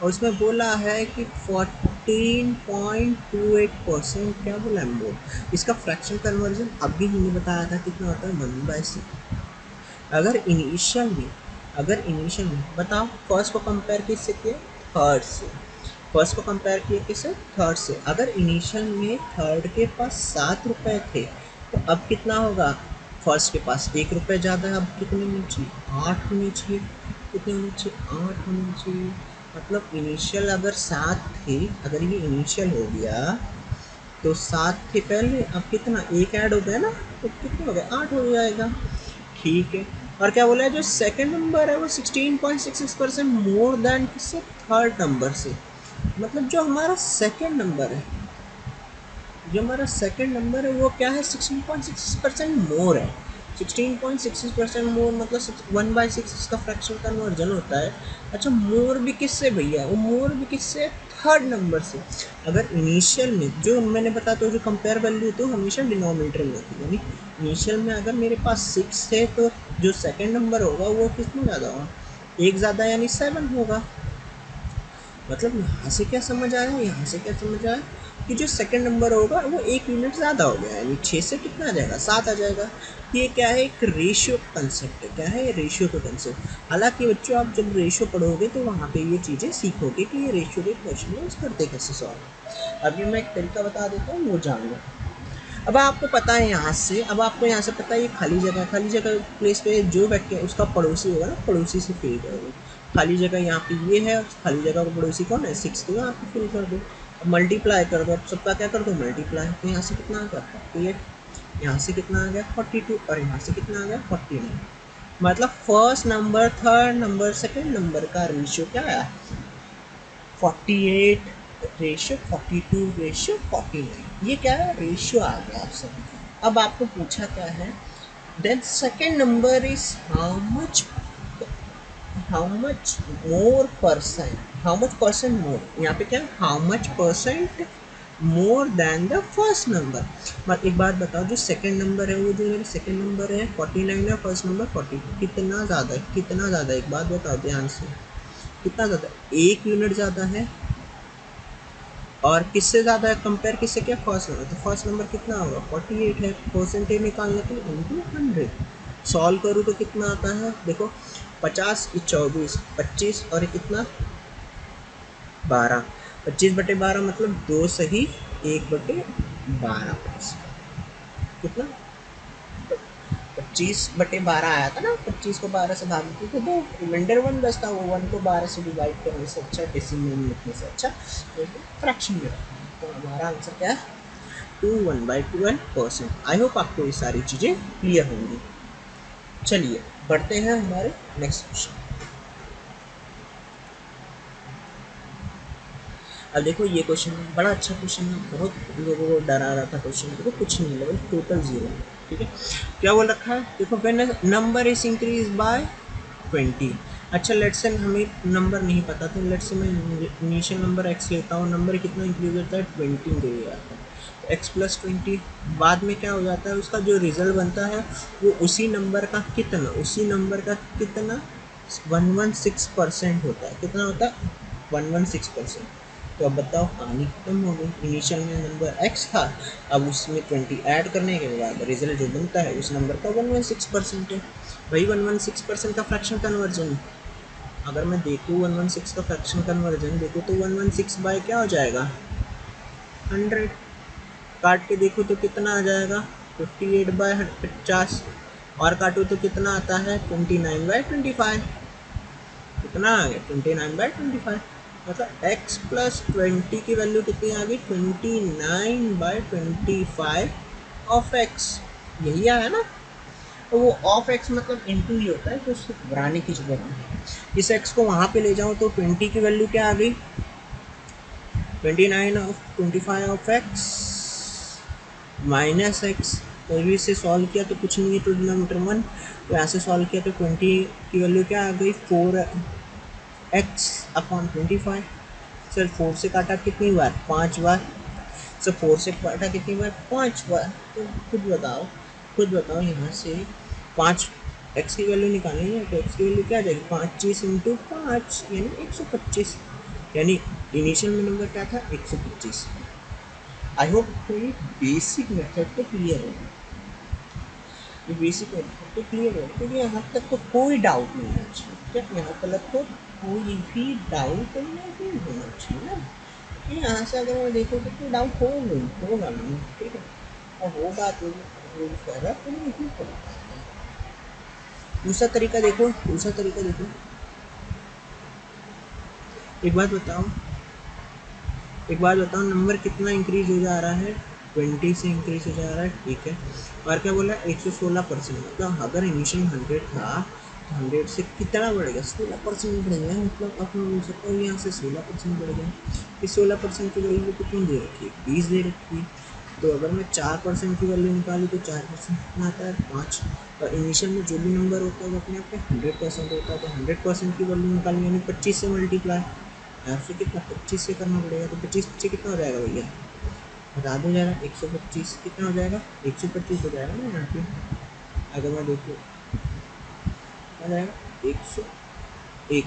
और उसमें बोला है कि 14.28% क्या बोला है मोर। इसका फ्रैक्शन कन्वर्जन अभी हमने बताया था कितना होता है 1/6। अगर इनिशियल में बताओ फर्स्ट को कंपेयर किससे किया थर्ड से, फर्स्ट को कंपेयर किया किससे थर्ड से। अगर इनिशियल में थर्ड के पास 7 रुपये थे तो अब कितना होगा फर्स्ट के पास 1 रुपये ज़्यादा है, अब कितने होने चाहिए 8 होने चाहिए। कितने होने चाहिए 8 होने चाहिए। मतलब इनिशियल अगर 7 थे, अगर ये इनिशियल हो गया तो 7 थे पहले, अब कितना 1 ऐड हो गया ना तो कितना हो गया 8 हो जाएगा, ठीक है। और क्या बोला है जो सेकंड नंबर है वो 16.66% मोर देन किससे थर्ड नंबर से। मतलब जो हमारा सेकंड नंबर है वो क्या है 16.66% मोर है। 16.66% मोर मतलब 1/6 इसका फ्रैक्शन कन्वर्जन होता है। अच्छा मोर भी किससे भैया, वो मोर भी किससे थर्ड नंबर से। अगर इनिशियल में जो मैंने बताया तो जो कंपेयर वैल्यू तो हमेशा डिनोमिनेटर में होती है, यानी इनिशियल में अगर मेरे पास 6 है तो जो सेकंड नंबर होगा वो कितना ज़्यादा होगा 1 ज़्यादा यानी 7 होगा। मतलब यहाँ से क्या समझ आया कि जो सेकंड नंबर होगा वो 1 यूनिट ज़्यादा हो गया, यानी 6 से कितना आ जाएगा 7 आ जाएगा। ये क्या है एक रेशियो कंसेप्ट है। क्या है रेशियो का कंसेप्ट। हालांकि बच्चों आप जब रेशियो पढ़ोगे तो वहाँ पे ये चीज़ें सीखोगे कि ये रेशियो के क्वेश्चन करते कैसे सॉल्व। अभी मैं एक तरीका बता देता हूँ वो जान लो। अब आपको पता है यहाँ से पता है ये खाली जगह प्लेस पे जो व्यक्ति उसका पड़ोसी होगा ना, पड़ोसी से फिल कर दो। खाली जगह यहाँ पे ये है, खाली जगह का पड़ोसी कौन है 6, तो यहाँ पे फिल कर दो। अब मल्टीप्लाई कर दो, अब सबका क्या कर दो मल्टीप्लाई। तो यहाँ से कितना आ गया 48, यहाँ से कितना आ गया 42 और यहाँ से कितना आ गया 49। मतलब first number third number second number का रेशियो क्या है 48 रेशियो 42 रेशियो 49। ये क्या है रेशियो आ गया आप सभी। अब आपको पूछा क्या है then second number is how much more percent, how much percent more. यहाँ पे क्या how much percent more than the first number. But एक बात बताओ जो सेकंड नंबर है वो जो मेरे सेकंड नंबर है 49 है, फर्स्ट नंबर 40, कितना ज़्यादा एक बात बताओ ध्यान से कितना ज़्यादा 1 यूनिट ज़्यादा है। और किससे ज़्यादा है कंपेयर किससे किया फर्स्ट नंबर, तो फर्स्ट नंबर कितना होगा 48 है। परसेंटेज निकालने के लिए इंटू 100 सॉल्व करूँ तो कितना आता है देखो 50 24 25 और कितना 12, 25/12 मतलब 2 सही 1/12, कितना 25/12 आया था ना, 25 को 12 से भाग देते थे तो रिमाइंडर 1 बचता, वो 1 को 12 से डिवाइड करने से अच्छा, डेसिमल में लिखने से अच्छा फ्रैक्शन में रखना है। तो हमारा आंसर क्या है, 2 1/12%। आई होप आपको ये सारी चीज़ें क्लियर होंगी। चलिए बढ़ते हैं हमारे नेक्स्ट क्वेश्चन। अब देखो ये क्वेश्चन बड़ा अच्छा क्वेश्चन है, बहुत लोगों को डरा रहा था क्वेश्चन, देखो कुछ नहीं लेवल टोटल 0, ठीक है। क्या बोल रखा है, देखो when number is increase by 20। अच्छा लेट्स से हमें नंबर नहीं पता, तो लेट्स से मैं इनिशियल नंबर x लेता हूँ, नंबर कितना इंक्रीज होता है 20 इंक्रीज हो जाता है, x+20। बाद में क्या हो जाता है, उसका जो रिजल्ट बनता है वो उसी नंबर का कितना, 116% होता है। कितना होता है 116%। तो अब बताओ कहानी खत्म हो गई, इनिशियल में नंबर x था, अब उसमें 20 ऐड करने के बाद रिजल्ट जो बनता है उस नंबर का 116% है। वही 116% का फ्रैक्शन कन्वर्जन, अगर मैं देखूँ 116 का फ्रैक्शन कन्वर्जन देखूँ तो 116 बाय क्या हो जाएगा 100, काट के देखो तो कितना आ जाएगा 58/50, और काटो तो कितना आता है 29/25, कितना आ गया 29/25, मतलब x+20 की वैल्यू कितनी आ गई 29/25 ऑफ x, यही आया ना। तो वो ऑफ एक्स मतलब इनटू ही होता है, तो उसको घबराने की जरूरत नहीं। इस एक्स को वहाँ पे ले जाऊँ तो 20 की वैल्यू क्या आ गई 29/25 ऑफ एक्स माइनस एक्स। तो भी इसे सॉल्व किया तो कुछ नहीं है, 2 डिनोमीटर 1, तो यहाँ से सॉल्व किया तो 20 की वैल्यू क्या आ गई 4x/25। सर 4 से काटा कितनी बार 5 बार, सर 4 से काटा कितनी बार 5 बार। तो खुद बताओ यहाँ से 5 एक्स की वैल्यू निकालेंगे तो एक्स की वैल्यू क्या आ जाएगी 25 × 5 यानी 125, यानी इनिशियल में नंबर क्या था 125। आई होप तो ये बेसिक मेथड तो क्लियर है, ये बेसिक मेथड तो क्लियर है, क्योंकि यहाँ तक तो कोई डाउट नहीं होना चाहिए, ठीक है, यहाँ तक तो कोई भी डाउट नहीं होना चाहिए ना, कि यहाँ से अगर मैं देखो तो कोई डाउट होगा नहीं, ठीक है। और वो बात कर रहा तो नहीं कर। दूसरा तरीका देखो, एक बात बताओ नंबर कितना इंक्रीज हो जा रहा है 20 से इंक्रीज हो जा रहा है, ठीक है। और क्या बोला 116%, मतलब अगर इनिशियल 100 था तो 100 से कितना बढ़ेगा 16% बढ़ेगा, मतलब आप बोल सकते हो यहाँ से 16% बढ़ गया। इस 16% की वैल्यू कितनी दे रखी है 20 दे रखी है, तो अगर मैं 4% की वैल्यू निकालूँ तो 4% कितना आता है 5, और इनिशियल में जो भी नंबर होता है वो अपने आप में 100% होता है, तो 100% की वैल्यू निकालनी यानी 25 से मल्टीप्लाई, आपसे कितना 25 से करना पड़ेगा, तो 25 पीछे कितना हो जाएगा भैया बता दो जरा 125 कितना हो जाएगा 125 हो जाएगा ना यहाँ पे। अगर मैं देखूँ क्या जाएगा 101,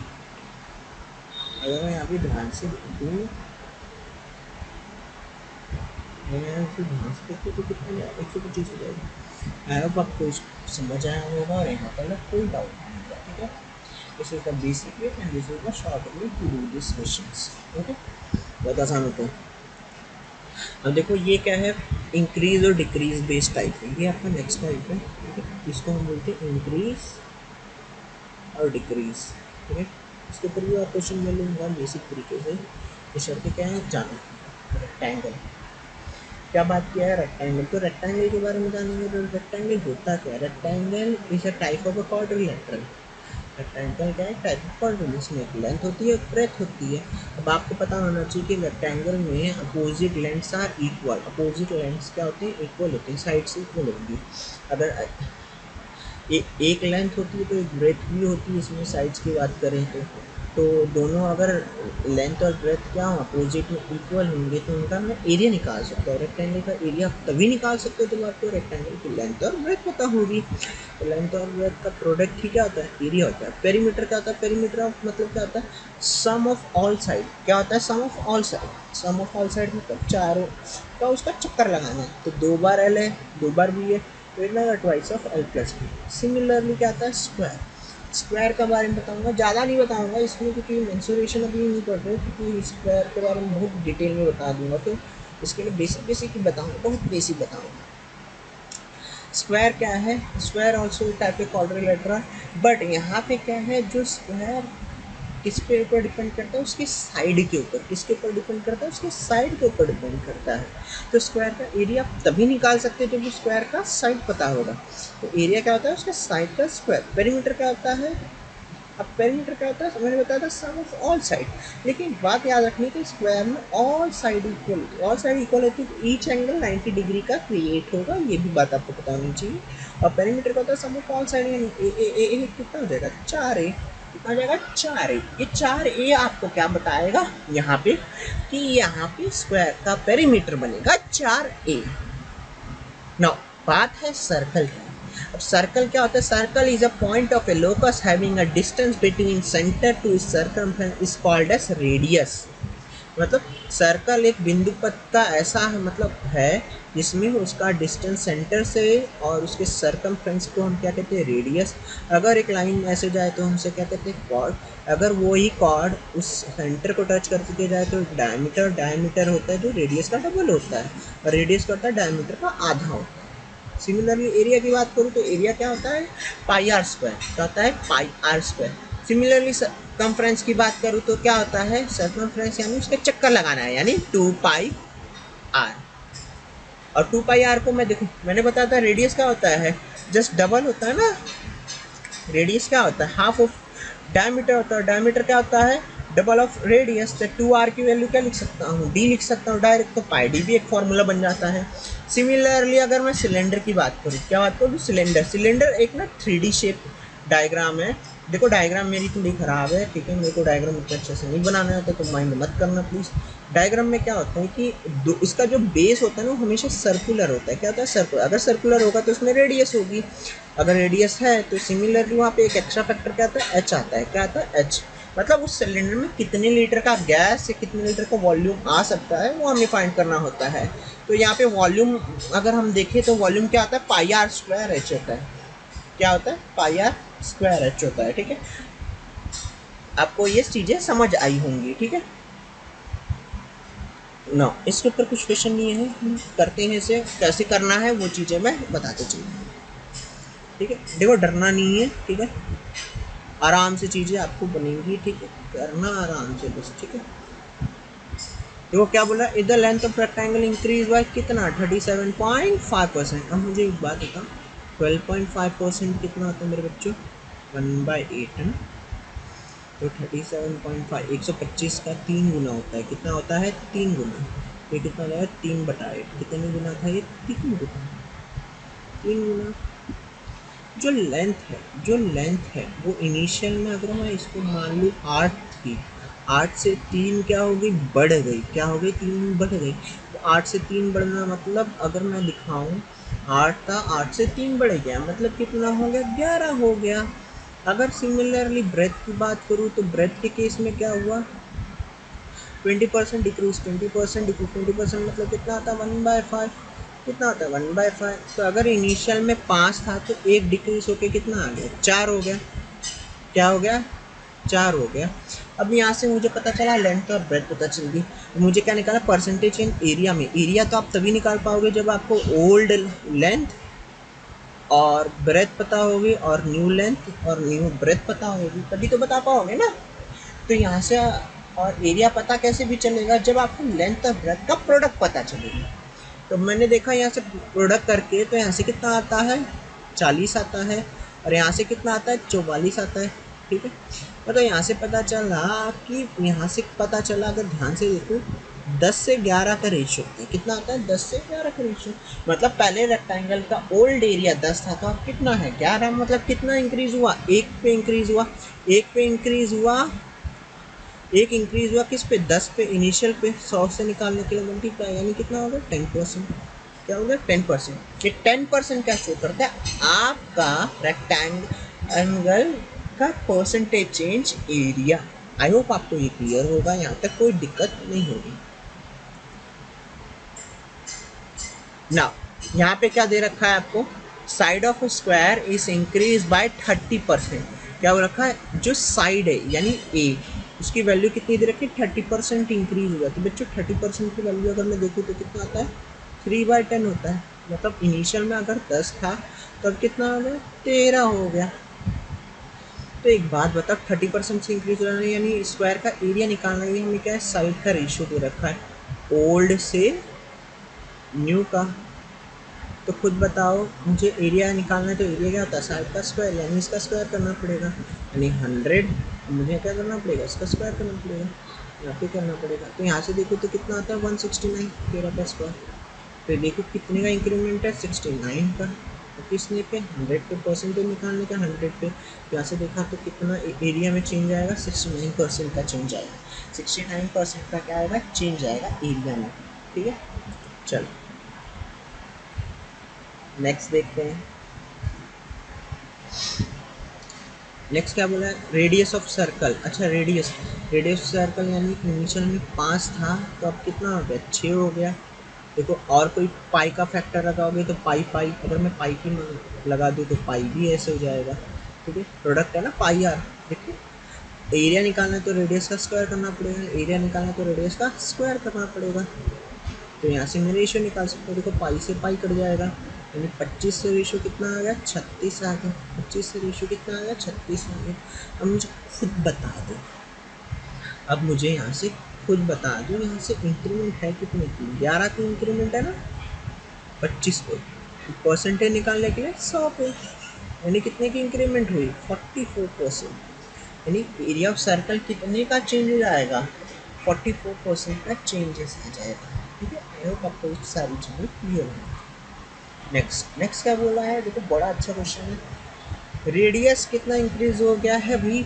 अगर मैं यहाँ पे ध्यान से देखूँ, अगर मैं इसे ध्यान से देखूँ तो कितना जाएगा 125 हो जाएगा। आई होप आपको समझ आया होगा और यहाँ पर कोई डाउट नहीं होगा, ठीक है। This is the basic way and this is the short way to do this questions, okay, बहुत आसान होता है। अब देखो ये क्या है इंक्रीज और डिक्रीज बेस्ड टाइप है, ये आपका नेक्स्ट टाइप है, ठीक है। इसको हम बोलते हैं इंक्रीज और डिक्रीज, ठीक है। इसके ऊपर भी आप क्वेश्चन ले लूँगा बेसिक तरीके से। ये शर्तें क्या है जानो, रेक्टेंगल क्या बात किया है रेक्टेंगल, तो रेक्टेंगल के बारे में जानेंगे तो रेक्टेंगल होता क्या है, rectangle is a type of a quadrilateral. Rectangle क्या है टाइप ऑफ क्वाड्रिलेटरल, इसमें एक लेंथ होती है एक ब्रेथ होती है। अब आपको पता होना चाहिए कि रेक्टेंगल में opposite lengths are equal, opposite lengths क्या होते हैं इक्वल होते हैं, साइड्स इक्वल होंगी। अगर एक लेंथ होती है तो एक ब्रेथ भी होती है, इसमें साइड्स की बात करें तो दोनों अगर लेंथ और ब्रेथ क्या हो अपोजिट में इक्वल होंगे तो उनका मैं एरिया निकाल सकता हूँ। रेक्टेंगल का एरिया तभी निकाल सकते हो जब आपको रेक्टेंगल की लेंथ और ब्रेथ पता होगी। तो लेंथ और ब्रेथ का प्रोडक्ट ही क्या होता है एरिया होता है। पेरीमीटर क्या होता है, पेरीमीटर ऑफ मतलब क्या होता है सम ऑफ ऑल साइड, क्या होता है sum of all side, sum of all side मतलब चारों का उसका चक्कर लगाना है। तो 2 बार एल है 2 बार बी है, तो इतना twice of L plus B. Similarly क्या आता है स्क्वायर, स्क्वायर के बारे में बताऊंगा, ज़्यादा नहीं बताऊंगा इसमें क्योंकि मेंसुरेशन अभी नहीं पढ़ रहे, क्योंकि स्क्वायर के बारे में बहुत डिटेल में बता दूंगा, तो इसके लिए बेसिक बेसिक ही बताऊंगा, बहुत बेसिक बताऊंगा। स्क्वायर क्या है, square also type of quadrilateral, but यहाँ पे क्या है, जो स्क्वायर किस पे ऊपर डिपेंड करता है, उसकी साइड के ऊपर। किसके ऊपर डिपेंड करता है, उसके साइड के ऊपर डिपेंड करता है। तो स्क्वायर का एरिया तभी निकाल सकते हैं जब स्क्वायर का साइड पता होगा। तो एरिया क्या होता है, उसके साइड का स्क्वायर। पेरीमीटर क्या होता है, अब पेरीमीटर क्या होता है, मैंने बताया था सम ऑफ ऑल साइड। लेकिन बात याद रखनी कि स्क्वायर में all side equal, all side equal है तो ईच एंगल 90 डिग्री का क्रिएट होगा, ये भी बात आपको पता होनी चाहिए। और पेरीमीटर का होता है सम ऑफ ऑल साइड, यानी कितना हो जाएगा, 4a, कितना हो जाएगा, 4a। ये 4a आपको क्या बताएगा यहाँ पे, कि यहाँ पे स्क्वायर का पेरीमीटर बनेगा 4a। नाउ बात है सर्कल की। अब सर्कल क्या होता है, circle is a point of a locus having a distance between centre to circumference is called as radius. मतलब सर्कल एक बिंदु पथ का ऐसा है, मतलब है जिसमें उसका डिस्टेंस सेंटर से और उसके सर्कमफ्रेंस को हम क्या कहते हैं, रेडियस। अगर एक लाइन ऐसे जाए तो हमसे क्या कहते हैं, कॉर्ड। अगर वही कॉर्ड उस सेंटर को टच करके जाए तो डायमीटर, डायमीटर होता है जो रेडियस का डबल होता है, और रेडियस का होता है डायमीटर का आधा होता है। सिमिलरली एरिया की बात करूँ तो एरिया क्या होता है, पाई आर स्क्वायर। क्या होता है, पाई आर स्क्वायर। सिमिलरली सर्कमफ्रेंस की बात करूँ तो क्या होता है, सर्कमफ्रेंस यानी उसके चक्कर लगाना है, यानी 2 पाई आर। और 2 पाई आर को मैं देखो, मैंने बताया था रेडियस क्या होता है, जस्ट डबल होता है ना। रेडियस क्या होता है, हाफ ऑफ डायमीटर होता है। डायमीटर क्या होता है, डबल ऑफ रेडियस। तो 2r की वैल्यू क्या लिख सकता हूँ, d लिख सकता हूँ डायरेक्ट, तो पाई डी भी एक फॉर्मूला बन जाता है। सिमिलरली अगर मैं सिलेंडर की बात करूँ, क्या बात करूँ, सिलेंडर। सिलेंडर एक ना 3D शेप डायग्राम है। देखो डायग्राम मेरी थोड़ी ख़राब है, ठीक है, मेरे को डायग्राम उतना अच्छे से नहीं बनाना आता, तो माइंड मत करना प्लीज़। डायग्राम में क्या होता है कि इसका जो बेस होता है ना वो हमेशा सर्कुलर होता है। क्या होता है, सर्कुलर। अगर सर्कुलर होगा तो उसमें रेडियस होगी, अगर रेडियस है तो सिमिलरली वहाँ पे एक एक्स्ट्रा फैक्टर क्या आता है, एच आता है। क्या आता है, एच। मतलब उस सिलेंडर में कितने लीटर का गैस या कितने लीटर का वॉल्यूम आ सकता है वो हमें फाइंड करना होता है। तो यहाँ पे वॉल्यूम अगर हम देखें तो वॉल्यूम क्या आता है, पाई आर स्क्वायर एच होता है। क्या होता है, पाई आर स्क्वायर एच होता है, ठीक है। आपको ये चीज़ें समझ आई होंगी, ठीक है ना। इसके ऊपर कुछ क्वेश्चन नहीं है, करते हैं इसे, कैसे करना है वो चीज़ें मैं बताते चलूँ, ठीक है। देखो डरना नहीं है, ठीक है, आराम से चीज़ें आपको बनेंगी, ठीक है, करना आराम से बस, ठीक है। देखो क्या बोला, इधर length of rectangle increase by कितना, 37.5%। अब मुझे एक बात बताओ, 12.5% कितना होता है मेरे बच्चों, 1/8 है ना। तो 37.5 125 का 3 गुना होता है। कितना होता है, 3 गुना। ये कितना हो जाएगा, 3/8। कितने गुना था ये, 3 गुना, 3 गुना। जो लेंथ है, जो लेंथ है वो इनिशियल में अगर मैं इसको मान लूँ 8 थी, 8 से 3 क्या हो गई, बढ़ गई। क्या हो गई, 3 बढ़ गई। तो 8 से 3 बढ़ना मतलब अगर मैं दिखाऊँ 8 था, 8 से 3 बढ़ गया, मतलब कितना हो गया, 11 हो गया। अगर सिमिलरली ब्रेथ की बात करूँ तो ब्रेथ के केस में क्या हुआ, 20% डिक्रीज, 20% डिक्रीज, 20% मतलब कितना आता है, 1/5। कितना होता है, 1/5। तो अगर इनिशियल में 5 था तो एक डिक्रीज होके कितना आ गया, 4 हो गया। क्या हो गया, 4 हो गया। अब यहाँ से मुझे पता चला लेंथ और ब्रेथ पता चल गई। मुझे क्या निकाला, परसेंटेज इन एरिया में। एरिया तो आप तभी निकाल पाओगे जब आपको ओल्ड लेंथ और ब्रेथ पता होगी, और न्यू लेंथ और न्यू ब्रेथ पता होगी, तभी तो बता पाओगे ना। तो यहाँ से और एरिया पता कैसे भी चलेगा, जब आपको लेंथ और ब्रेथ का प्रोडक्ट पता चलेगा। तो मैंने देखा यहाँ से प्रोडक्ट करके, तो यहाँ से कितना आता है, 40 आता है, और यहाँ से कितना आता है, 44 आता है, ठीक है। मतलब यहाँ से पता चला कि, यहाँ से पता चला अगर ध्यान से देखो, 10 से 11 का रेशियो होता है। कितना आता है, 10 से 11 का रेशियो। मतलब पहले रेक्टेंगल का ओल्ड एरिया 10 था, तो अब कितना है, 11। मतलब कितना इंक्रीज हुआ, एक पे इंक्रीज हुआ, एक पे इंक्रीज हुआ, एक इंक्रीज हुआ किस पे, 10 पे, इनिशियल पे। 100 से निकालने के लिए मल्टीप्लाई, यानी कितना होगा, 10%। क्या हो गया, 10%। ये 10% क्या शो करता है, आपका रेक्टेंगल का percentage change area. I hope आपको ये क्लियर होगा, यहाँ तक कोई दिक्कत नहीं होगी ना। यहाँ पे क्या दे रखा है आपको, side of square is increase by 30%। क्या हो रखा है, जो साइड है यानी ए, उसकी वैल्यू कितनी दे रखी है, 30% इंक्रीज हुआ। तो बच्चों 30% की वैल्यू अगर मैं देखूँ तो कितना आता है, 3/10 होता है। मतलब इनिशियल में अगर 10 था तो अब कितना हो गया, 13 हो गया। तो एक बात बता, 30% से इंक्रीज हो रहा है यानी स्क्वायर का एरिया निकालना है। हमें क्या है, साइड का रेशियो दे रखा है ओल्ड से न्यू का। तो खुद बताओ, मुझे एरिया निकालना है तो एरिया क्या होता है, साइड का स्क्वायर, यानी इसका स्क्वायर करना पड़ेगा। यानी 100 मुझे क्या करना पड़ेगा, इसका स्क्वायर करना पड़ेगा, यहाँ पे करना पड़ेगा। तो यहाँ से देखो तो कितना आता है, 169, 13 का स्क्वायर। तो देखो कितने का इंक्रीमेंट है, 69 का। तो किसने पे, 100 पे, परसेंटेज निकालने का 100 पे। तो यहाँ से देखा तो कितना एरिया में चेंज आएगा, 69% का चेंज आएगा। 69% का क्या आएगा, चेंज आएगा एरिया में। ठीक है, चलो नेक्स्ट देखते हैं। नेक्स्ट क्या बोला है, रेडियस ऑफ सर्कल। अच्छा रेडियस, रेडियस सर्कल यानी इनिशियल में 5 था तो अब कितना हो गया, 6 हो गया। देखो और कोई पाई का फैक्टर लगाओगे तो पाई पाई, अगर मैं पाई की लगा दूँ तो पाई भी ऐसे हो जाएगा। ठीक है, प्रोडक्ट है ना पाई आर। देखो एरिया निकालना है तो रेडियस का स्क्वायर करना पड़ेगा, एरिया निकालना है तो रेडियस का स्क्वायर करना पड़ेगा। तो यहाँ से मैं रेशियो निकाल सकता हूँ। देखो पाई से पाई कट जाएगा, यानी 25 से रेशियो कितना आ गया, 36 आ गया। 25 से रेशियो कितना आ गया, 36 आ गया। अब मुझे खुद बता दो, अब मुझे यहाँ से खुद बता दो, यहाँ से इंक्रीमेंट है कितने की, 11 की इंक्रीमेंट है ना, 25 को परसेंटेज निकालने के लिए 100 पे, यानी कितने की इंक्रीमेंट हुई, 44%। यानी एरिया ऑफ सर्कल कितने का चेंज आएगा, 44% का चेंजेस आ जाएगा। ठीक है, आई होप आपको सारी चीज़ें क्लियर है। नेक्स्ट क्या बोला है, देखो बड़ा अच्छा क्वेश्चन है। रेडियस कितना इंक्रीज हो गया है अभी,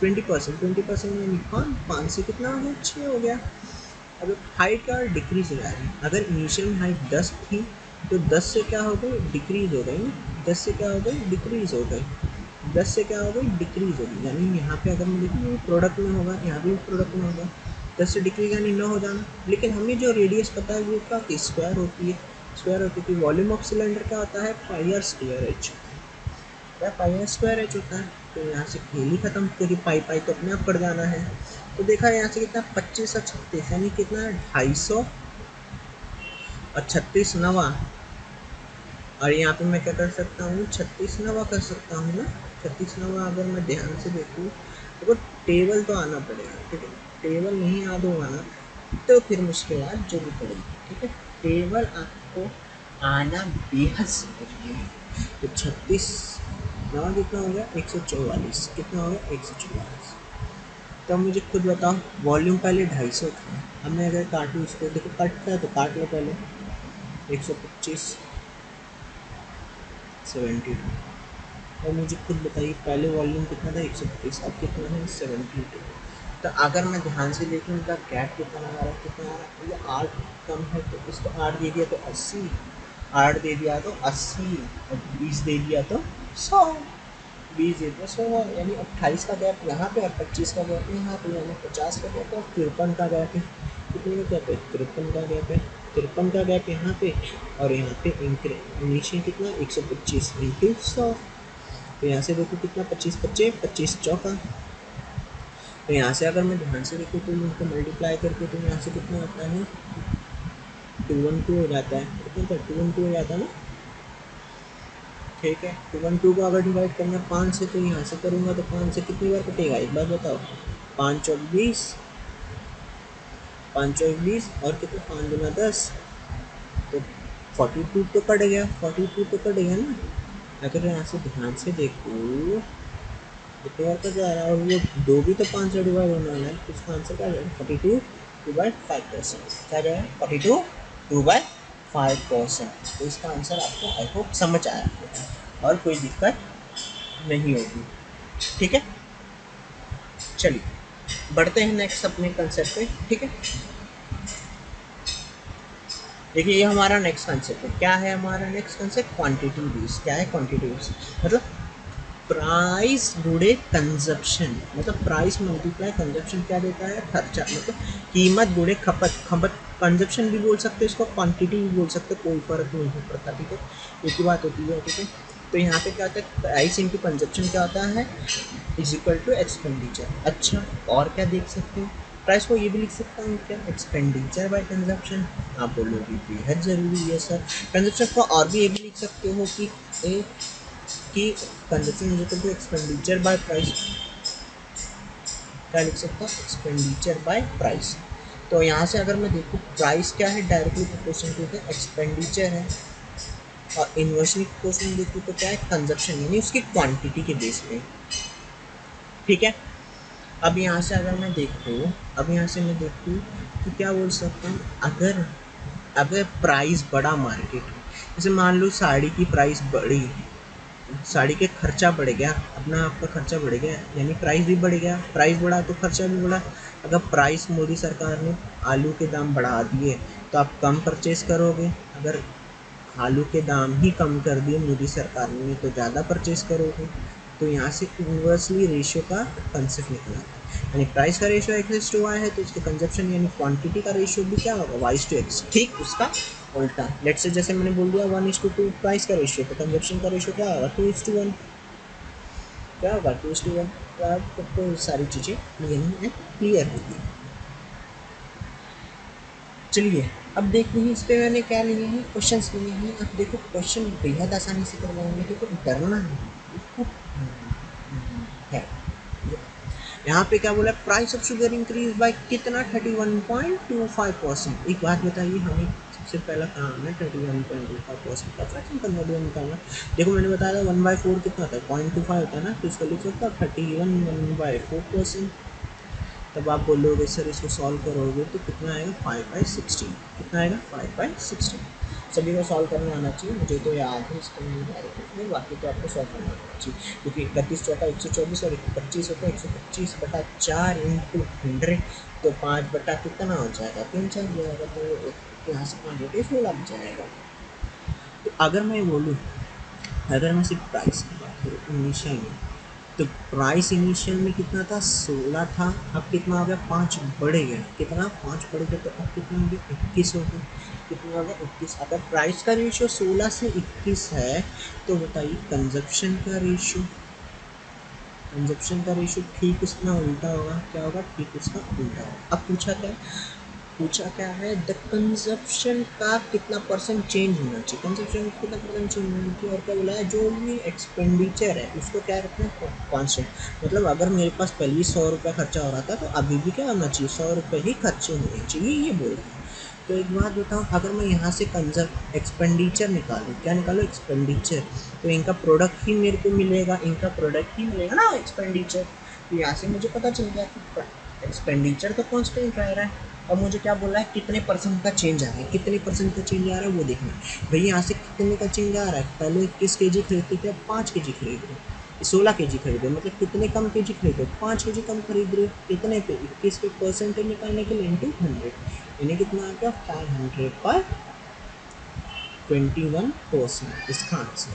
20%। 20% में निकाल 5 से कितना हो गया, 6 हो गया। अब हाइट का डिक्रीज हो रहा है। अगर इनिशियल में हाइट 10 थी तो 10 से क्या हो गई, डिक्रीज हो गई। 10 से क्या हो गई, डिक्रीज हो गई। 10 से क्या हो गई, डिक्रीज हो गई। यानी यहाँ पे अगर मैं देखूँ प्रोडक्ट में होगा, यहाँ भी प्रोडक्ट में होगा। 10 से डिक्रीज यानी 9 हो जाना। लेकिन हमें जो रेडियस पता है वो क्या, स्क्वायर होती है। स्क्वायर होती है, वॉल्यूम ऑफ सिलेंडर क्या होता है, पाई आर स्क्वायर एच। क्या, पाई आर स्क्वायर एच होता है। तो यहाँ से खेल ही खत्म, क्योंकि पाई पाई तो अपने आप पड़ जाना है। तो देखा यहाँ से कितना, 25 और 36 यानी कितना, 250 और 36 नवा। और यहाँ पे मैं क्या कर सकता हूँ, 36 नवा कर सकता हूँ ना। 36 नवा अगर मैं ध्यान से देखूँ तो टेबल तो आना पड़ेगा। ठीक है, टेबल नहीं याद होगा ना तो फिर मुश्किल जरूर पड़ेगी। ठीक है, टेबल आपको आना बेहद जरूरी है। तो 36 नवा कितना हो गया, 144। कितना हो गया, 144। तो मुझे खुद बताओ, वॉल्यूम पहले 250 था, अब मैं अगर काटूँ इसको, देखो कटता है तो काट लो पहले। 125 72। और मुझे खुद बताइए पहले वॉल्यूम कितना था, 125, अब कितना है, 72। तो अगर मैं ध्यान से देखूँ इनका गैप कितना आ रहा है, कितना आ रहा है, ये 8 कम है तो इसको 8 दे दिया तो 80, 8 दे दिया तो 80, और 20 दे दिया तो 100। 20 दे दिया 100, यानी 28 का गैप यहाँ पे और 25 का गैप यहाँ पे, यानी 50 का गैप और 53 का गैप है। कितने का गैप है, 53 का गैप है। 53 का गैप यहाँ पे और यहाँ पे नीचे कितना, 125 इंटू 100। तो यहाँ से देखो कितना, 25 25 25 चौका। तो यहाँ से अगर मैं ध्यान से देखूँ तो इनको मल्टीप्लाई करके तो यहाँ से कितना आता है, 212 हो जाता है। कितना था, 212 हो जाता है ना। ठीक है, 212 को अगर डिवाइड करना 5 से तो यहाँ से करूँगा तो 5 से कितनी बार कटेगा, एक बार बताओ। 5 चौक 20, 5 चौक 20 और कितना, 5 गुना 10, तो 42 तो कट गया, 42 तो कट गया ना। अगर यहाँ से ध्यान से देखो कितने बार का जा रहा है, और वो 2 भी तो 5 से डिवाइड होने वाला है, तो इसका आंसर क्या जाएगा, 42 2/5%। क्या जाएगा, 42 2/5%। तो इसका आंसर आपको आई होप समझ आया और कोई दिक्कत नहीं होगी। ठीक है, चलिए बढ़ते हैं नेक्स्ट अपने कंसेप्ट पे। ठीक है, देखिए ये हमारा नेक्स्ट कंसेप्ट है। क्या है हमारा नेक्स्ट कंसेप्ट, क्वांटिटी बेस्ड। क्या है क्वांटिटी बेस्ड, मतलब प्राइस गुणे कंजप्शन, मतलब प्राइस मल्टीप्लाई कंजप्शन क्या देता है, खर्चा, मतलब कीमत गुणे खपत। खपत कंजप्शन भी बोल सकते हैं इसको, क्वांटिटी भी बोल सकते हैं, कोई फर्क नहीं पड़ता। ठीक है, एक ही बात होती है। ठीक है, तो यहाँ पे क्या होता है, प्राइस इंटू कंजप्शन क्या होता है, इज इक्वल टू एक्सपेंडिचर। अच्छा, और क्या देख सकते हो, प्राइस को ये भी लिख सकता हूँ क्या, एक्सपेंडिचर बाय कंजप्शन। आप बोलोगे बेहद ज़रूरी है सर। कंजप्शन को और भी ये भी लिख सकते हो कि consumption is equal to expenditure by price. क्या लिख सकता हूँ, एक्सपेंडिचर बाय प्राइस। तो यहाँ से अगर मैं देखूँ प्राइस क्या है, directly proportional to the expenditure है, और इन्वर्सली प्रोपोर्शनल देखूँ तो क्या है, कंजप्शन, यानी उसकी क्वांटिटी के बेस पे। ठीक है, अब यहाँ से अगर मैं देखूँ, तो क्या बोल सकता हूँ, अगर अगर प्राइस बढ़ा मार्केट में, जैसे मान लो साड़ी की प्राइस बढ़ी, साड़ी के खर्चा बढ़ गया, अपना आपका खर्चा बढ़ गया, यानी प्राइस भी बढ़ गया, प्राइस बढ़ा तो खर्चा भी बढ़ा। अगर प्राइस मोदी सरकार ने आलू के दाम बढ़ा दिए तो आप कम परचेज करोगे, अगर आलू के दाम ही कम कर दिए मोदी सरकार ने तो ज़्यादा परचेज करोगे। तो यहाँ से इन्वर्सली रेशियो का कंसेप्ट निकला, यानी प्राइस का रेशियो एक्स टू वाई है तो उसके कंजप्शन यानी क्वांटिटी का रेशियो भी क्या होगा, वाई टू एक्स। ठीक उसका उल्टा, लेट्स से जैसे मैंने बोल दिया 1:2 प्राइस का रेशियो, तो कंजप्शन का रेशियो क्या होगा, 2:1। क्या होगा, 2:1। तो आपको सारी चीज़ें क्लियर होगी। चलिए अब देखते हैं इस पे मैंने क्या लिए हैं, क्वेश्चंस लिए हैं। अब देखो क्वेश्चन बेहद आसानी से करवाएंगे, देखो डरना है। यहाँ पे क्या बोला, price of sugar increase by कितना, 31.25%। एक बात बताइए, हमें सबसे पहला काम है 31.25% का फ्रैक्शन कन्वर्ट निकालना। देखो मैंने बताया था 1/4 कितना होता है, 0.25 होता है ना, तो इसको लिख सकता है 31/4%। तब आप बोलोगे सर इसको सॉल्व करोगे तो कितना आएगा, 5/16। कितना आएगा, 5/16। सभी को सॉल्व करना आना चाहिए, मुझे तो याद है इसको नहीं, बाकी तो आपको सॉल्व करना आना चाहिए, क्योंकि 31 चौका 124 और 25 होता है, 125/4 इंटू 100, तो 5 बटा कितना हो जाएगा, 3 चल जाएगा, तो यहाँ से 5 बटे 16 लग जाएगा। तो अगर मैं बोलूँ, अगर मैं सिर्फ प्राइस की बात करूँ इनिशियल में, तो प्राइस इनिशियल में कितना था, 16 था, अब कितना हो गया, 5 बढ़ गया, कितना 5 बढ़ गया, तो अब कितना हो गया, 21 हो गया। कितना हो गया, 21। अगर प्राइस का रेशियो 16 से 21 है तो बताइए कंजप्शन का रेशियो, ठीक उसका उल्टा होगा, क्या होगा, ठीक उसका उल्टा होगा। अब पूछा क्या है, द कंजप्शन का कितना परसेंट चेंज होना चाहिए, कंजप्शन कितना परसेंट चेंज होना चाहिए, और क्या बोला है, जो भी एक्सपेंडिचर है उसको क्या रखना है, कॉन्स्टेंट। मतलब अगर मेरे पास पहले 100 रुपये खर्चा हो रहा था तो अभी भी क्या होना चाहिए, 100 रुपये ही खर्चे होने चाहिए, ये बोल रहे हैं। तो एक बात बताओ, अगर मैं यहाँ से एक्सपेंडिचर निकालूँ, क्या निकालो, एक्सपेंडिचर, तो इनका प्रोडक्ट ही मेरे को मिलेगा, ना एक्सपेंडिचर। तो यहाँ से मुझे पता चल गया कि एक्सपेंडिचर तो कॉन्स्टेंट रह रहा है। अब मुझे क्या बोला है, कितने परसेंट का चेंज आ रहा है, कितने परसेंट का चेंज आ रहा है वो देखना है। भाई यहाँ से कितने का चेंज आ रहा है, पहले 21 kg खरीदते थे, अब 5 kg खरीद रहे, 16 kg खरीदे, मतलब कितने कम kg खरीदे, 5 kg कम खरीद रहे, कितने पे, 21 पे परसेंटेज निकालने के लिए इंटू 100, यानी कितना आ गया, 500/21%। इसका आंसर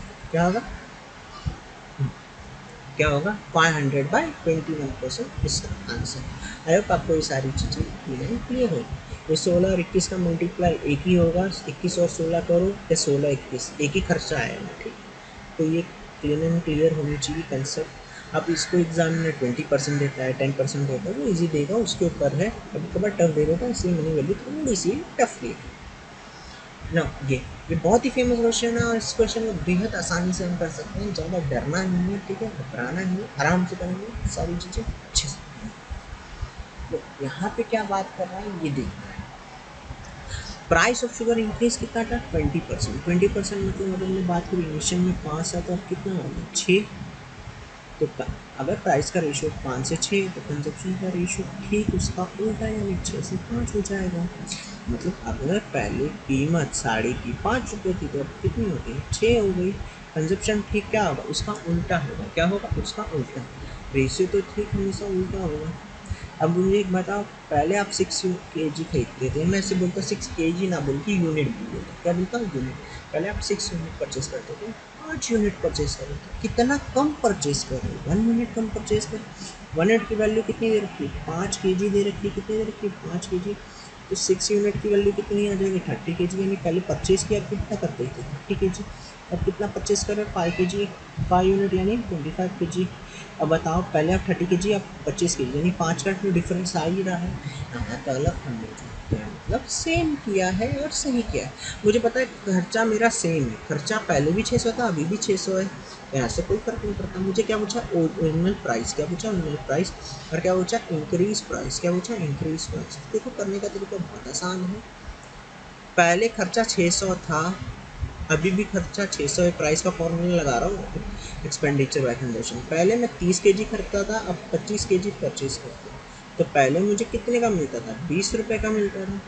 क्या होगा, 500/21%, इसका आंसर। आई होप आपको ये सारी चीज़ें क्लियर होगी। ये 16 और 21 का मल्टीप्लाई एक ही होगा, 21 और 16 करो या 16 21 एक ही खर्चा आएगा, ठीक। तो ये क्लियर होनी चाहिए कंसेप्ट। अब इसको एग्जाम में 20% देता है, 10% देता है, वो इजी देगा, उसके ऊपर है, कभी कभार टफ दे देगा, इसलिए मैंने वैल्यू थोड़ी सी टफ ली ना। ये बहुत ही फेमस क्वेश्चन है, और इस क्वेश्चन को बेहद आसानी से हम कर सकते हैं, ज़्यादा डरना नहीं है, ठीक है, घबराना नहीं है, आराम से करेंगे, सारी चीज़ें अच्छे से। तो यहाँ पे क्या बात कर रहा है ये देखना है, प्राइस ऑफ शुगर इंक्रीज कितना था, 20%। 20% मतलब अगर मैं बात करूँ इनिशियल में 5 है तो अब कितना होगा, 6। तो अगर प्राइस का रेशियो 5 से 6 तो कंजप्शन का रेशियो ठीक उसका उल्टा, यानी 6 से 5 हो जाएगा। मतलब अगर पहले कीमत साड़ी की 5 रुपये थी तो अब कितनी हो गई, 6 हो गई। कंजप्शन ठीक क्या होगा, उसका उल्टा होगा, क्या होगा, उसका उल्टा। रेशियो तो ठीक हमेशा उल्टा होगा। अब मुझे एक बताओ, पहले आप 6 kg खरीदते थे, मैं ऐसे बोलता 6 kg ना बोल के यूनिट बोलता, क्या बोलता हूँ, यूनिट। पहले आप 6 यूनिट परचेज करते थे, 5 यूनिट परचेज कर रहे थे, कितना कम परचेज कर रहे हो, 1 यूनिट कम परचेज कर। 1 यूनिट की वैल्यू कितनी दे रखी है, 5 kg दे रखी है, कितनी दे रखी है, 5 kg। तो 6 यूनिट की वैल्यू कितनी आ जाएगी, 30 kg, यानी पहले परचेज किया कितना करते थे, 30 kg। अब कितना परचेस कर रहे हो, 5 kg, 5 यूनिट यानी 25 kg। अब बताओ पहले आप 30 kg, अब 25 kg, यानी 5 का तो डिफरेंस आ ही रहा है। यहाँ तो अलग हमने जो किया मतलब सेम किया है और सही किया है। मुझे पता है खर्चा मेरा सेम है, खर्चा पहले भी 600 था, अभी भी 600 है, यहाँ से कोई फर्क नहीं पड़ता। मुझे क्या पूछा, ओरिजिनल प्राइस, क्या पूछा ओरिजिनल प्राइस, और क्या पूछा इंक्रीज प्राइस, क्या पूछा इंक्रीज प्राइस। देखो करने का तरीका बहुत आसान है। पहले खर्चा 600 था, अभी भी खर्चा 600 है, प्राइस का फॉर्मूला लगा रहा हूँ, एक्सपेंडिचर बाय कंजम्पशन। पहले मैं 30 kg खरीदता था, अब 25 kg परचेज करता हूँ। तो पहले मुझे कितने का मिलता था, 20 रुपये का मिलता था,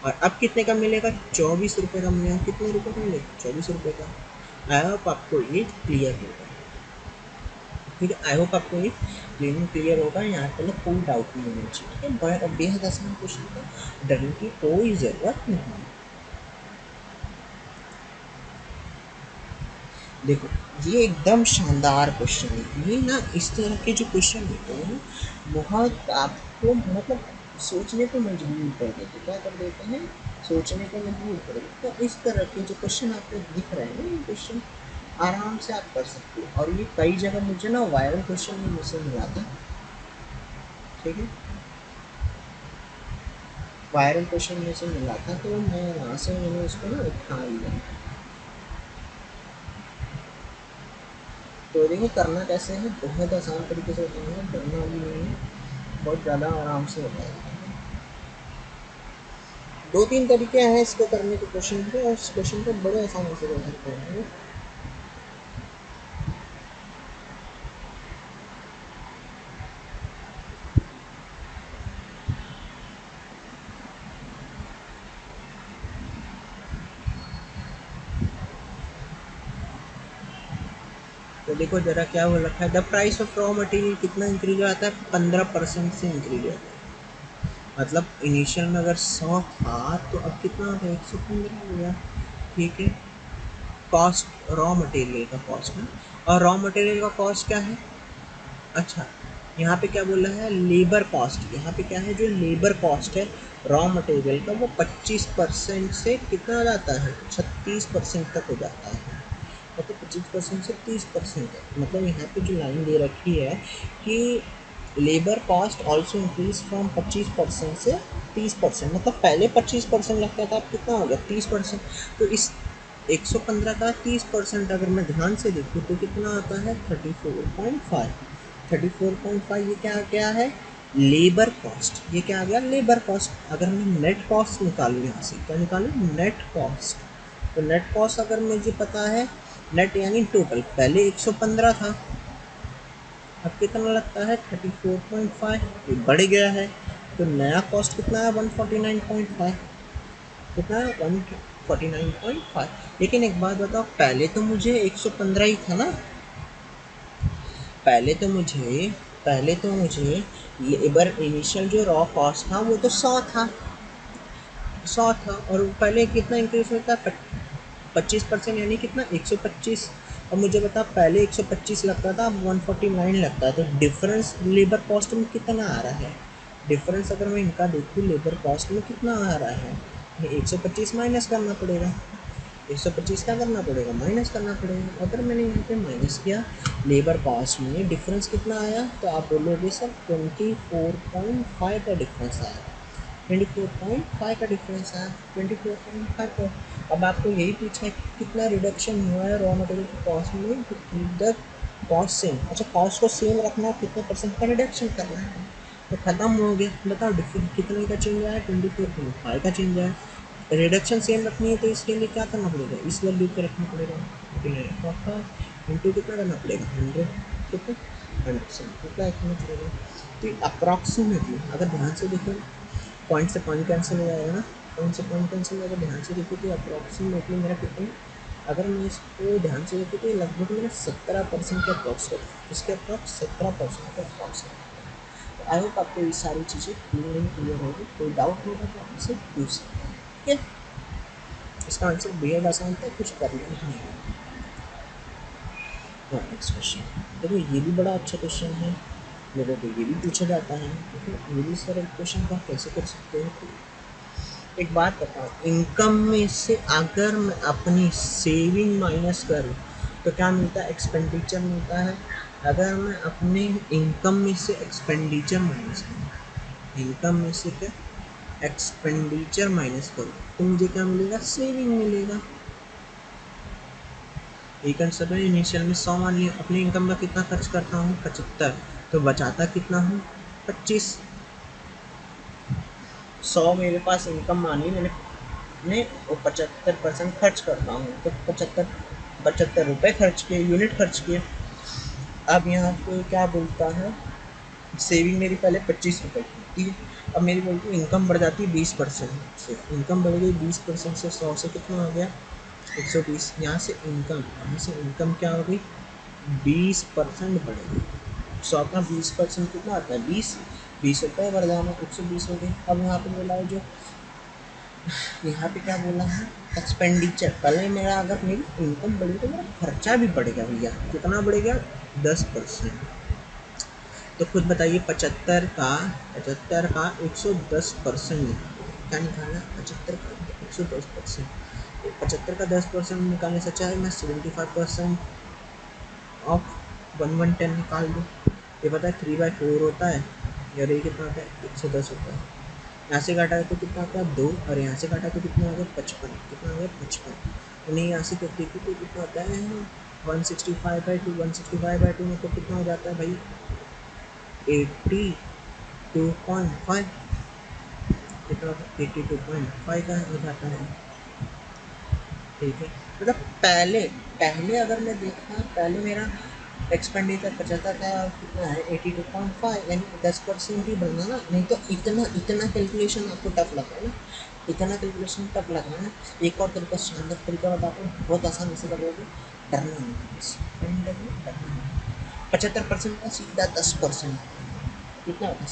और अब कितने का मिलेगा, 24 रुपये का मिलेगा। कितने रुपये का मिलेगा, 24 रुपये का। आई होप आपको ये क्लियर होगा, ठीक है। आई होप आपको ये क्लियर होगा, यहाँ पर कोई डाउट नहीं होना चाहिए, ठीक है। बेहद आसान क्वेश्चन था, डरने की कोई ज़रूरत नहीं। देखो ये एकदम शानदार क्वेश्चन है, ये ना इस तरह के जो क्वेश्चन होते हैं बहुत आपको मतलब सोचने को मजबूर कर देते, क्या कर देते हैं, सोचने को मजबूर कर देते। तो इस तरह के जो क्वेश्चन आपको दिख रहे हैं ना, ये क्वेश्चन आराम से आप कर सकते हो, और ये कई जगह मुझे ना वायरल क्वेश्चन में से मिला था, ठीक है, वायरल क्वेश्चन में से मिला था, तो मैं वहाँ से मैंने उसको ना उठा लिया। तो देखो करना कैसे है, बहुत आसान तरीके से होता है, डरना भी नहीं है, बहुत ज़्यादा आराम से होता है। 2-3 तरीके हैं इसको करने के क्वेश्चन के, और इस क्वेश्चन को बड़े आसानी से कर सकते हैं। तो देखो जरा क्या हो रखा है, the price of raw material कितना इंक्रीज हो जाता है, 15% से इंक्रीज होता है। मतलब इनिशियल में अगर 100 था तो अब कितना हो गया, 115 हो गया, ठीक है। कॉस्ट रॉ मटेरियल का कॉस्ट है, और रॉ मटेरियल का कॉस्ट क्या है, अच्छा यहाँ पे क्या बोला है, लेबर कॉस्ट। यहाँ पे क्या है, जो लेबर कॉस्ट है रॉ मटेरियल का, वो 25% से कितना हो जाता है, 36% तक हो जाता है। मतलब 25% से 30% है। मतलब यहाँ पे जो लाइन दे रखी है कि labour cost also increase from 25% से 30%, मतलब पहले 25% लगता था, अब कितना हो गया 30%। तो इस 115 का 30% अगर मैं ध्यान से देखूँ तो कितना आता है, 34.5। 34.5 ये क्या है, लेबर कॉस्ट। ये क्या आ गया, लेबर कॉस्ट। अगर मैं नेट कॉस्ट निकालूँ, यहाँ से क्या निकालूँ, नेट कॉस्ट। तो नेट कॉस्ट अगर मुझे पता है, नेट यानी टोटल, पहले 115 था, अब कितना लगता है 34.5, ये बढ़ गया है। तो नया कॉस्ट कितना है, 149.5, कितना है 149.5। लेकिन एक बात बताओ, पहले तो मुझे 115 ही था ना, पहले तो मुझे लेबर इनिशियल जो रॉ कॉस्ट था वो तो 100 था, और पहले कितना इंक्रीज होता है, 25% यानी कितना, 125। और मुझे बता पहले 125 लगता था, अब 149 लगता है, तो डिफरेंस लेबर कॉस्ट में कितना आ रहा है, डिफरेंस अगर मैं इनका देखूँ लेबर कॉस्ट में कितना आ रहा है, ये 125 माइनस करना पड़ेगा, 125 क्या करना पड़ेगा, माइनस करना पड़ेगा। अगर मैंने यहाँ पे माइनस किया, लेबर कॉस्ट में डिफरेंस कितना आया, तो आप बोलोगे सर 24.5 का डिफरेंस आया, 24.5 का डिफरेंस है, 24.5 का। अब आपको यही पूछा है कि कितना रिडक्शन हुआ है रॉ मटेरियल की कॉस्ट में, तो कीप द कॉस्ट सेम। अच्छा कॉस्ट को सेम रखना है, कितने परसेंट का रिडक्शन करना है, तो ख़त्म हो गया। बताओ डिफरेंस कितने का चेंज आया, 24.5 का चेंज आया। रिडक्शन सेम रखनी है तो इसके लिए क्या करना पड़ेगा, इस वैल्यू पे रखना पड़ेगा, इंटू कितना करना पड़ेगा, 100, कितना 100%, कितना इतना चलेगा। तो अप्रॉक्सीमेटली अगर ध्यान से देखो, पॉइंट से पॉइंट कैंसिल हो जाएगा ना, पॉइंट से पॉइंट कैंसिल हो जाएगा। ध्यान से देखो तो अप्रॉक्सीमेटली मेरा कितना, अगर मैं इसको ध्यान से देखूँ तो लगभग मेरा 17% का अप्रॉक्स है, इसके अप्रॉक्स 17% का अप्रॉक्स है। तो आई होप आपको ये सारी चीज़ें क्लियर होगी, कोई डाउट होगा तो आपसे पूछ सकते हैं, ठीक है। इसका आंसर बेहद आसान था, कुछ करना नहीं है। नेक्स्ट क्वेश्चन देखो, ये भी बड़ा अच्छा क्वेश्चन है, लोगों को ये भी पूछा जाता है, तो ये भी सर क्वेश्चन को आप कैसे कर सकते हो। एक बात बताओ, इनकम में से अगर मैं अपनी सेविंग माइनस करूँ तो क्या मिलता है? एक्सपेंडिचर मिलता है। अगर मैं अपने इनकम में से एक्सपेंडिचर माइनस करूँ, इनकम में से क्या एक्सपेंडिचर माइनस करूँ तो मुझे क्या मिलेगा? सेविंग मिलेगा। एक कंसेप्ट है, इनिशियल में 100 मान लिया, अपनी इनकम का कितना खर्च करता हूँ? 75, तो बचाता कितना हूँ? 25। 100 मेरे पास इनकम मानी मैंने वो 75% खर्च करता हूँ, तो 75 रुपये खर्च किए, यूनिट खर्च किए। अब यहाँ पे क्या बोलता है, सेविंग मेरी पहले 25 रुपये की, ठीक है। अब मेरी बोलती है इनकम बढ़ जाती है 20% से, इनकम बढ़ गई 20% से, 100 से कितना हो गया? 120। यहाँ से इनकम क्या हो गई? 20% बढ़ गई। 100 का 20% कितना आता है? 20 रुपये बढ़ जाना, 120 हो गई। अब यहाँ पे बोला है जो, यहाँ पे क्या बोला है? एक्सपेंडिचर। पहले मेरा अगर मेरी इनकम बढ़ी तो मेरा खर्चा भी बढ़ गया भैया। कितना बढ़ गया? 10%। तो खुद बताइए, 75 का 110% क्या निकालना? 75 का 110%। 75 का 10% निकालने से अच्छा है मैं 75% ऑफ 110 निकाल दूँ। ये पता है 3/4 होता है, और ये कितना होता है? 110 होता है। यहाँ से काटा है तो कितना आता है? 2, और यहाँ से काटा तो कितना आ गया? 55। कितना आ गया? 55। नहीं, यहाँ से देखिए तो कितना आता है? 165/2। 165/2 मतलब कितना हो जाता है भाई? 82.5। कितना? 82.5 का हो जाता है, ठीक है। मतलब पहले पहले अगर मैं देखा, पहले मेरा एक्सपेंडिचर 75 का कितना है? 82.5, यानी 10% ही बढ़ना ना। नहीं तो इतना इतना कैलकुलेशन आपको टफ लग रहा है ना, इतना कैलकुलेशन टफ लग रहा है ना। एक और तरीका, शानदार तरीका बताता हूँ, बहुत आसान से कर लोगे। डरना नहीं, स्पेंडर में डरना नहीं। 75% का सीधा 10% कितना होता है?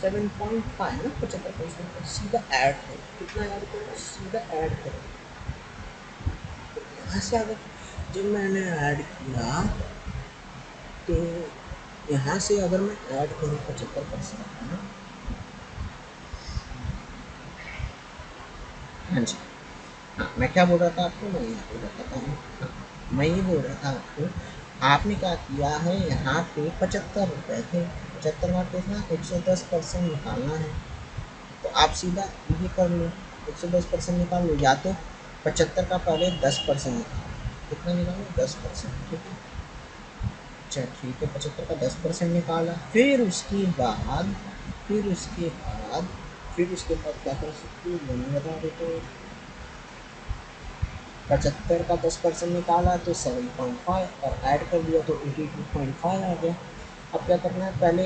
7.5 ना। 75% का सीधा ऐड करो, कितना ऐड करो? सीधा ऐड करो। यहाँ से अगर जब मैंने ऐड किया तो यहाँ से अगर मैं ऐड करूँ 75%, हाँ जी, हाँ, मैं क्या बोल रहा था आपको? मैं यहाँ पे बताता हूँ। हाँ, मैं ये बोल रहा था आपको, आपने क्या किया है, यहाँ पे 75 रुपये थे, 75 का कितना? 110% निकालना है। तो आप सीधा ये कर लो, 110% निकाल लो, या तो 75 का पहले 10% निकालो। कितना निकालो? 10%, ठीक है। अच्छा ठीक है, 75 का 10% निकाला, फिर उसके बाद क्या कर सकते हो, मैंने बता देते हो। 75 का 10% निकाला तो 7.5, और ऐड कर दिया तो 82.5 आ गया। अब क्या करना है? पहले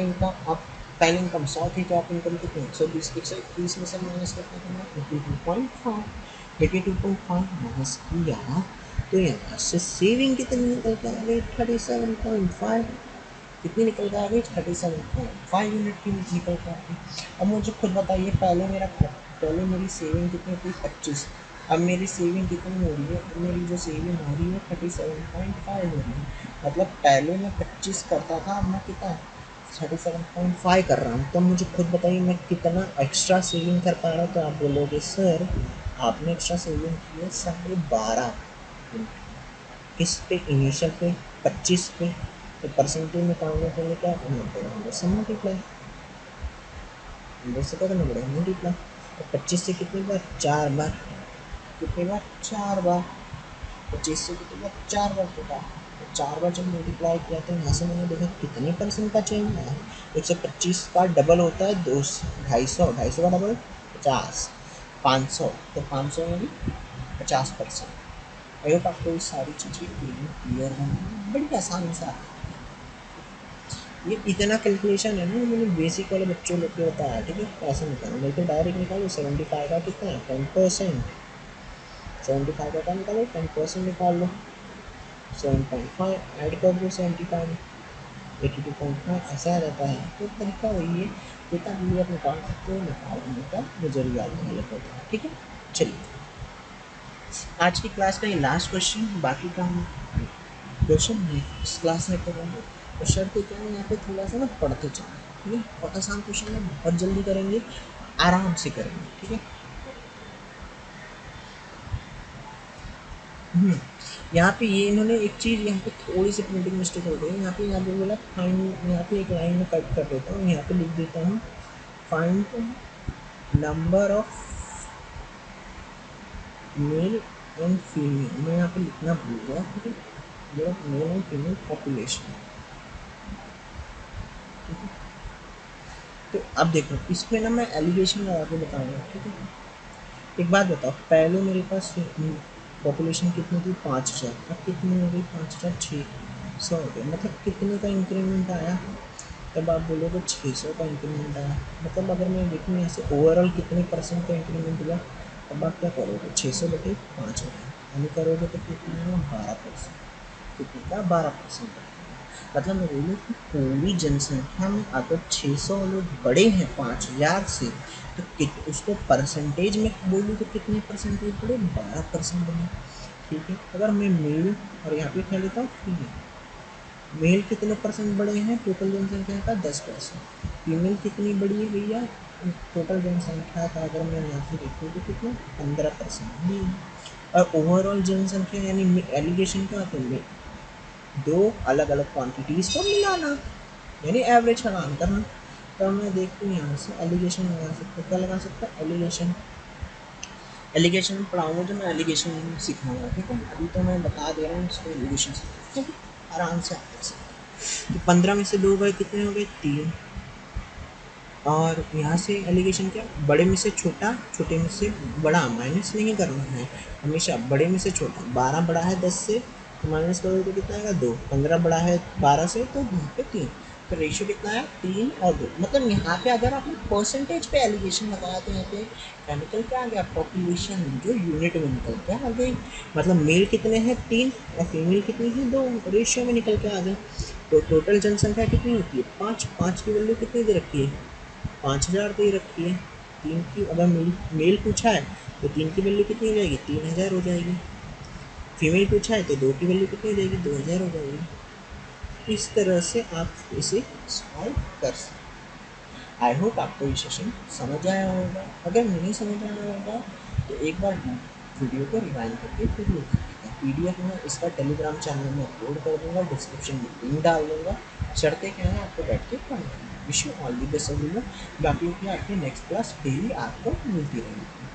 इनकम 100 थी, तो आप इनकम कितनी? 120, 130 में से माइनस कितना करना है? 82.5। 82.5 माइनस किया तो यहाँ से सेविंग कितनी निकल के आ गई? 37.5। कितनी निकल के आ गई? 37.5 यूनिट की निकल के आ गई। अब मुझे खुद बताइए, पहले मेरी सेविंग कितनी थी? 25। अब मेरी सेविंग कितनी हो रही है? अब मेरी जो सेविंग हो रही है 37.5 हो रही है। मतलब पहले मैं 25 करता था, अब मैं कितना 37.5 कर रहा हूँ। तो मुझे खुद बताइए मैं कितना एक्स्ट्रा सेविंग कर पा रहा हूँ। तो आप बोलोगे सर आपने एक्स्ट्रा सेविंग की है 12.5। किस पे? इनिशियल पे 25 पे। तो परसेंटेज निकालने के लिए क्या करना पड़ेगा? 100 से मल्टीप्लाई, 100 से क्या करना पड़ेगा? मल्टीप्लाई। तो 25 से कितनी बार? 4 बार। कितनी बार? 4 बार। 25 से कितनी बार? 4 बार टूटा। तो 4 बार जब मल्टीप्लाई किया तो यहाँ से मैंने देखा कितने परसेंट का चेंज आया। 125 का डबल होता है 200, 250, 250 का डबल 50, 500, तो 500 यानी 50%। आई होप आपको ये सारी चीज़ें क्लियर होंगी, बड़ी आसान सा। ये इतना कैलकुलेशन है ना, मैंने बेसिक वाले बच्चों लोग को बताया, ठीक है। ऐसा निकालो, नहीं तो डायरेक्ट निकालो। 75 का कितना है? 10%। 75 का क्या निकालो? 10% निकाल लो। 7.5 ऐड कर दो 75 में, 82.5 ऐसा आ जाता है। तो तरीका वही है, जितना क्लियर निकाल सकते हो निकालने का, नजरिया अलग होता है, ठीक है। चलिए, आज की क्लास का ये लास्ट क्वेश्चन, बाकी का हम क्वेश्चन नेक्स्ट क्लास में करेंगे। तो शर्त क्या है, यहाँ पे थोड़ा सा ना पढ़ते चलें, ठीक है। बहुत आसान क्वेश्चन है, बहुत जल्दी करेंगे। आराम से करेंगे, ठीक है। यहाँ पे ये इन्होंने एक चीज़ यहाँ पे थोड़ी सी प्रिंटिंग मिस्टेक हो गई, यहाँ पे बोला फाइंड, यहाँ पे एक लाइन में कट कर देता हूँ, यहाँ पे लिख देता हूँ find number of male and female. मैं यहाँ पे लिखना भूल गया, ठीक है, जो मेल एंड फीमेल पॉपुलेशन, ठीक है। तो अब देखो इसमें ना मैं एलिगेशन लगा के बताऊँगा, ठीक है। एक बात बताओ, पहले मेरे पास पॉपुलेशन कितनी थी 5000, अब कितनी हो गई 5600 हो गया, मतलब कितने का इंक्रीमेंट आया, तब आप बोलोगे 600 का इंक्रीमेंट आया। मतलब अगर मैं देखूँ यहाँ से ओवरऑल कितने परसेंट का इंक्रीमेंट हुआ, तब आप क्या करोगे 600/5 हो गया, यानी करोगे तो कितना हुआ 12%, कितने का 12%। मतलब मैं बोलूँ कि पूरी जनसंख्या में अगर 600 लोग बड़े हैं 5000 से, तो उसको परसेंटेज में बोलूँ तो कितने परसेंटेज बड़े, 12% बने, ठीक है। अगर मैं मेल और यहाँ पे क्या लेता हूँ फीमेल, मेल कितने परसेंट बड़े हैं टोटल जनसंख्या का 10%, फीमेल कितनी बड़ी है भैया टोटल जनसंख्या का, अगर मैं यहाँ से देखूँ तो कितना 15% भी है। और ओवरऑल जनसंख्या यानी एलिगेशन का तो दो अलग अलग क्वांटिटीज़ को मिलाना, यानी एवरेज का काम करना। तो मैं देखूँ यहाँ से एलिगेशन लगा सकता, क्या लगा सकता है एलिगेशन, एलिगेशन में पढ़ाऊँगा तो मैं एलिगेशन सिखाऊंगा, ठीक है। अभी तो मैं बता दे रहा हूँ इसको एलिगेशन से, ठीक है, आराम से आते से। तो 15 में से 2 गए, कितने हो गए 3। और यहाँ से एलिगेशन क्या, बड़े में से छोटा छोटे में से बड़ा, माइनस नहीं करना है हमेशा, बड़े में से छोटा। 12 बड़ा है 10 से तो माइनस करोगे तो कितना आएगा 2, 15 बड़ा है 12 से तो यहाँ पे 3, तो रेशियो कितना है 3 और 2। मतलब यहाँ पे अगर आपने परसेंटेज पे एलिगेशन लगाया तो यहाँ पे केमिकल क्या आ गया, पॉपुलेशन जो यूनिट में निकल के आ गई। मतलब मेल कितने हैं 3 और फीमेल कितनी है 2, रेशियो में निकल के आ गए। तो टोटल जनसंख्या कितनी होती है 5, 5 की वैल्यू कितनी दे रखी है 5000 दे रखी है। 3 की अगर मेल पूछा है तो 3 की वैल्यू कितनी हो जाएगी 3000 हो जाएगी, फीमेल पूछा है तो 2 की वैल्यू कितनी हो जाएगी 2000 हो जाएगी। इस तरह से आप इसे सॉल्व कर सकते। आई होप आपको ये सेशन समझ आया होगा, अगर नहीं समझ आया होगा तो एक बार वीडियो को रिवाइंड करके फिर लिखिएगा। PDF में इसका टेलीग्राम चैनल में अपलोड कर दूँगा, डिस्क्रिप्शन में लिंक डाल दूँगा। शर्तें क्या है आपको बैठ के पढ़ना है। Wish you all the best everyone. बाकी की आपकी नेक्स्ट क्लास डेली आपको मिलती रहेगी।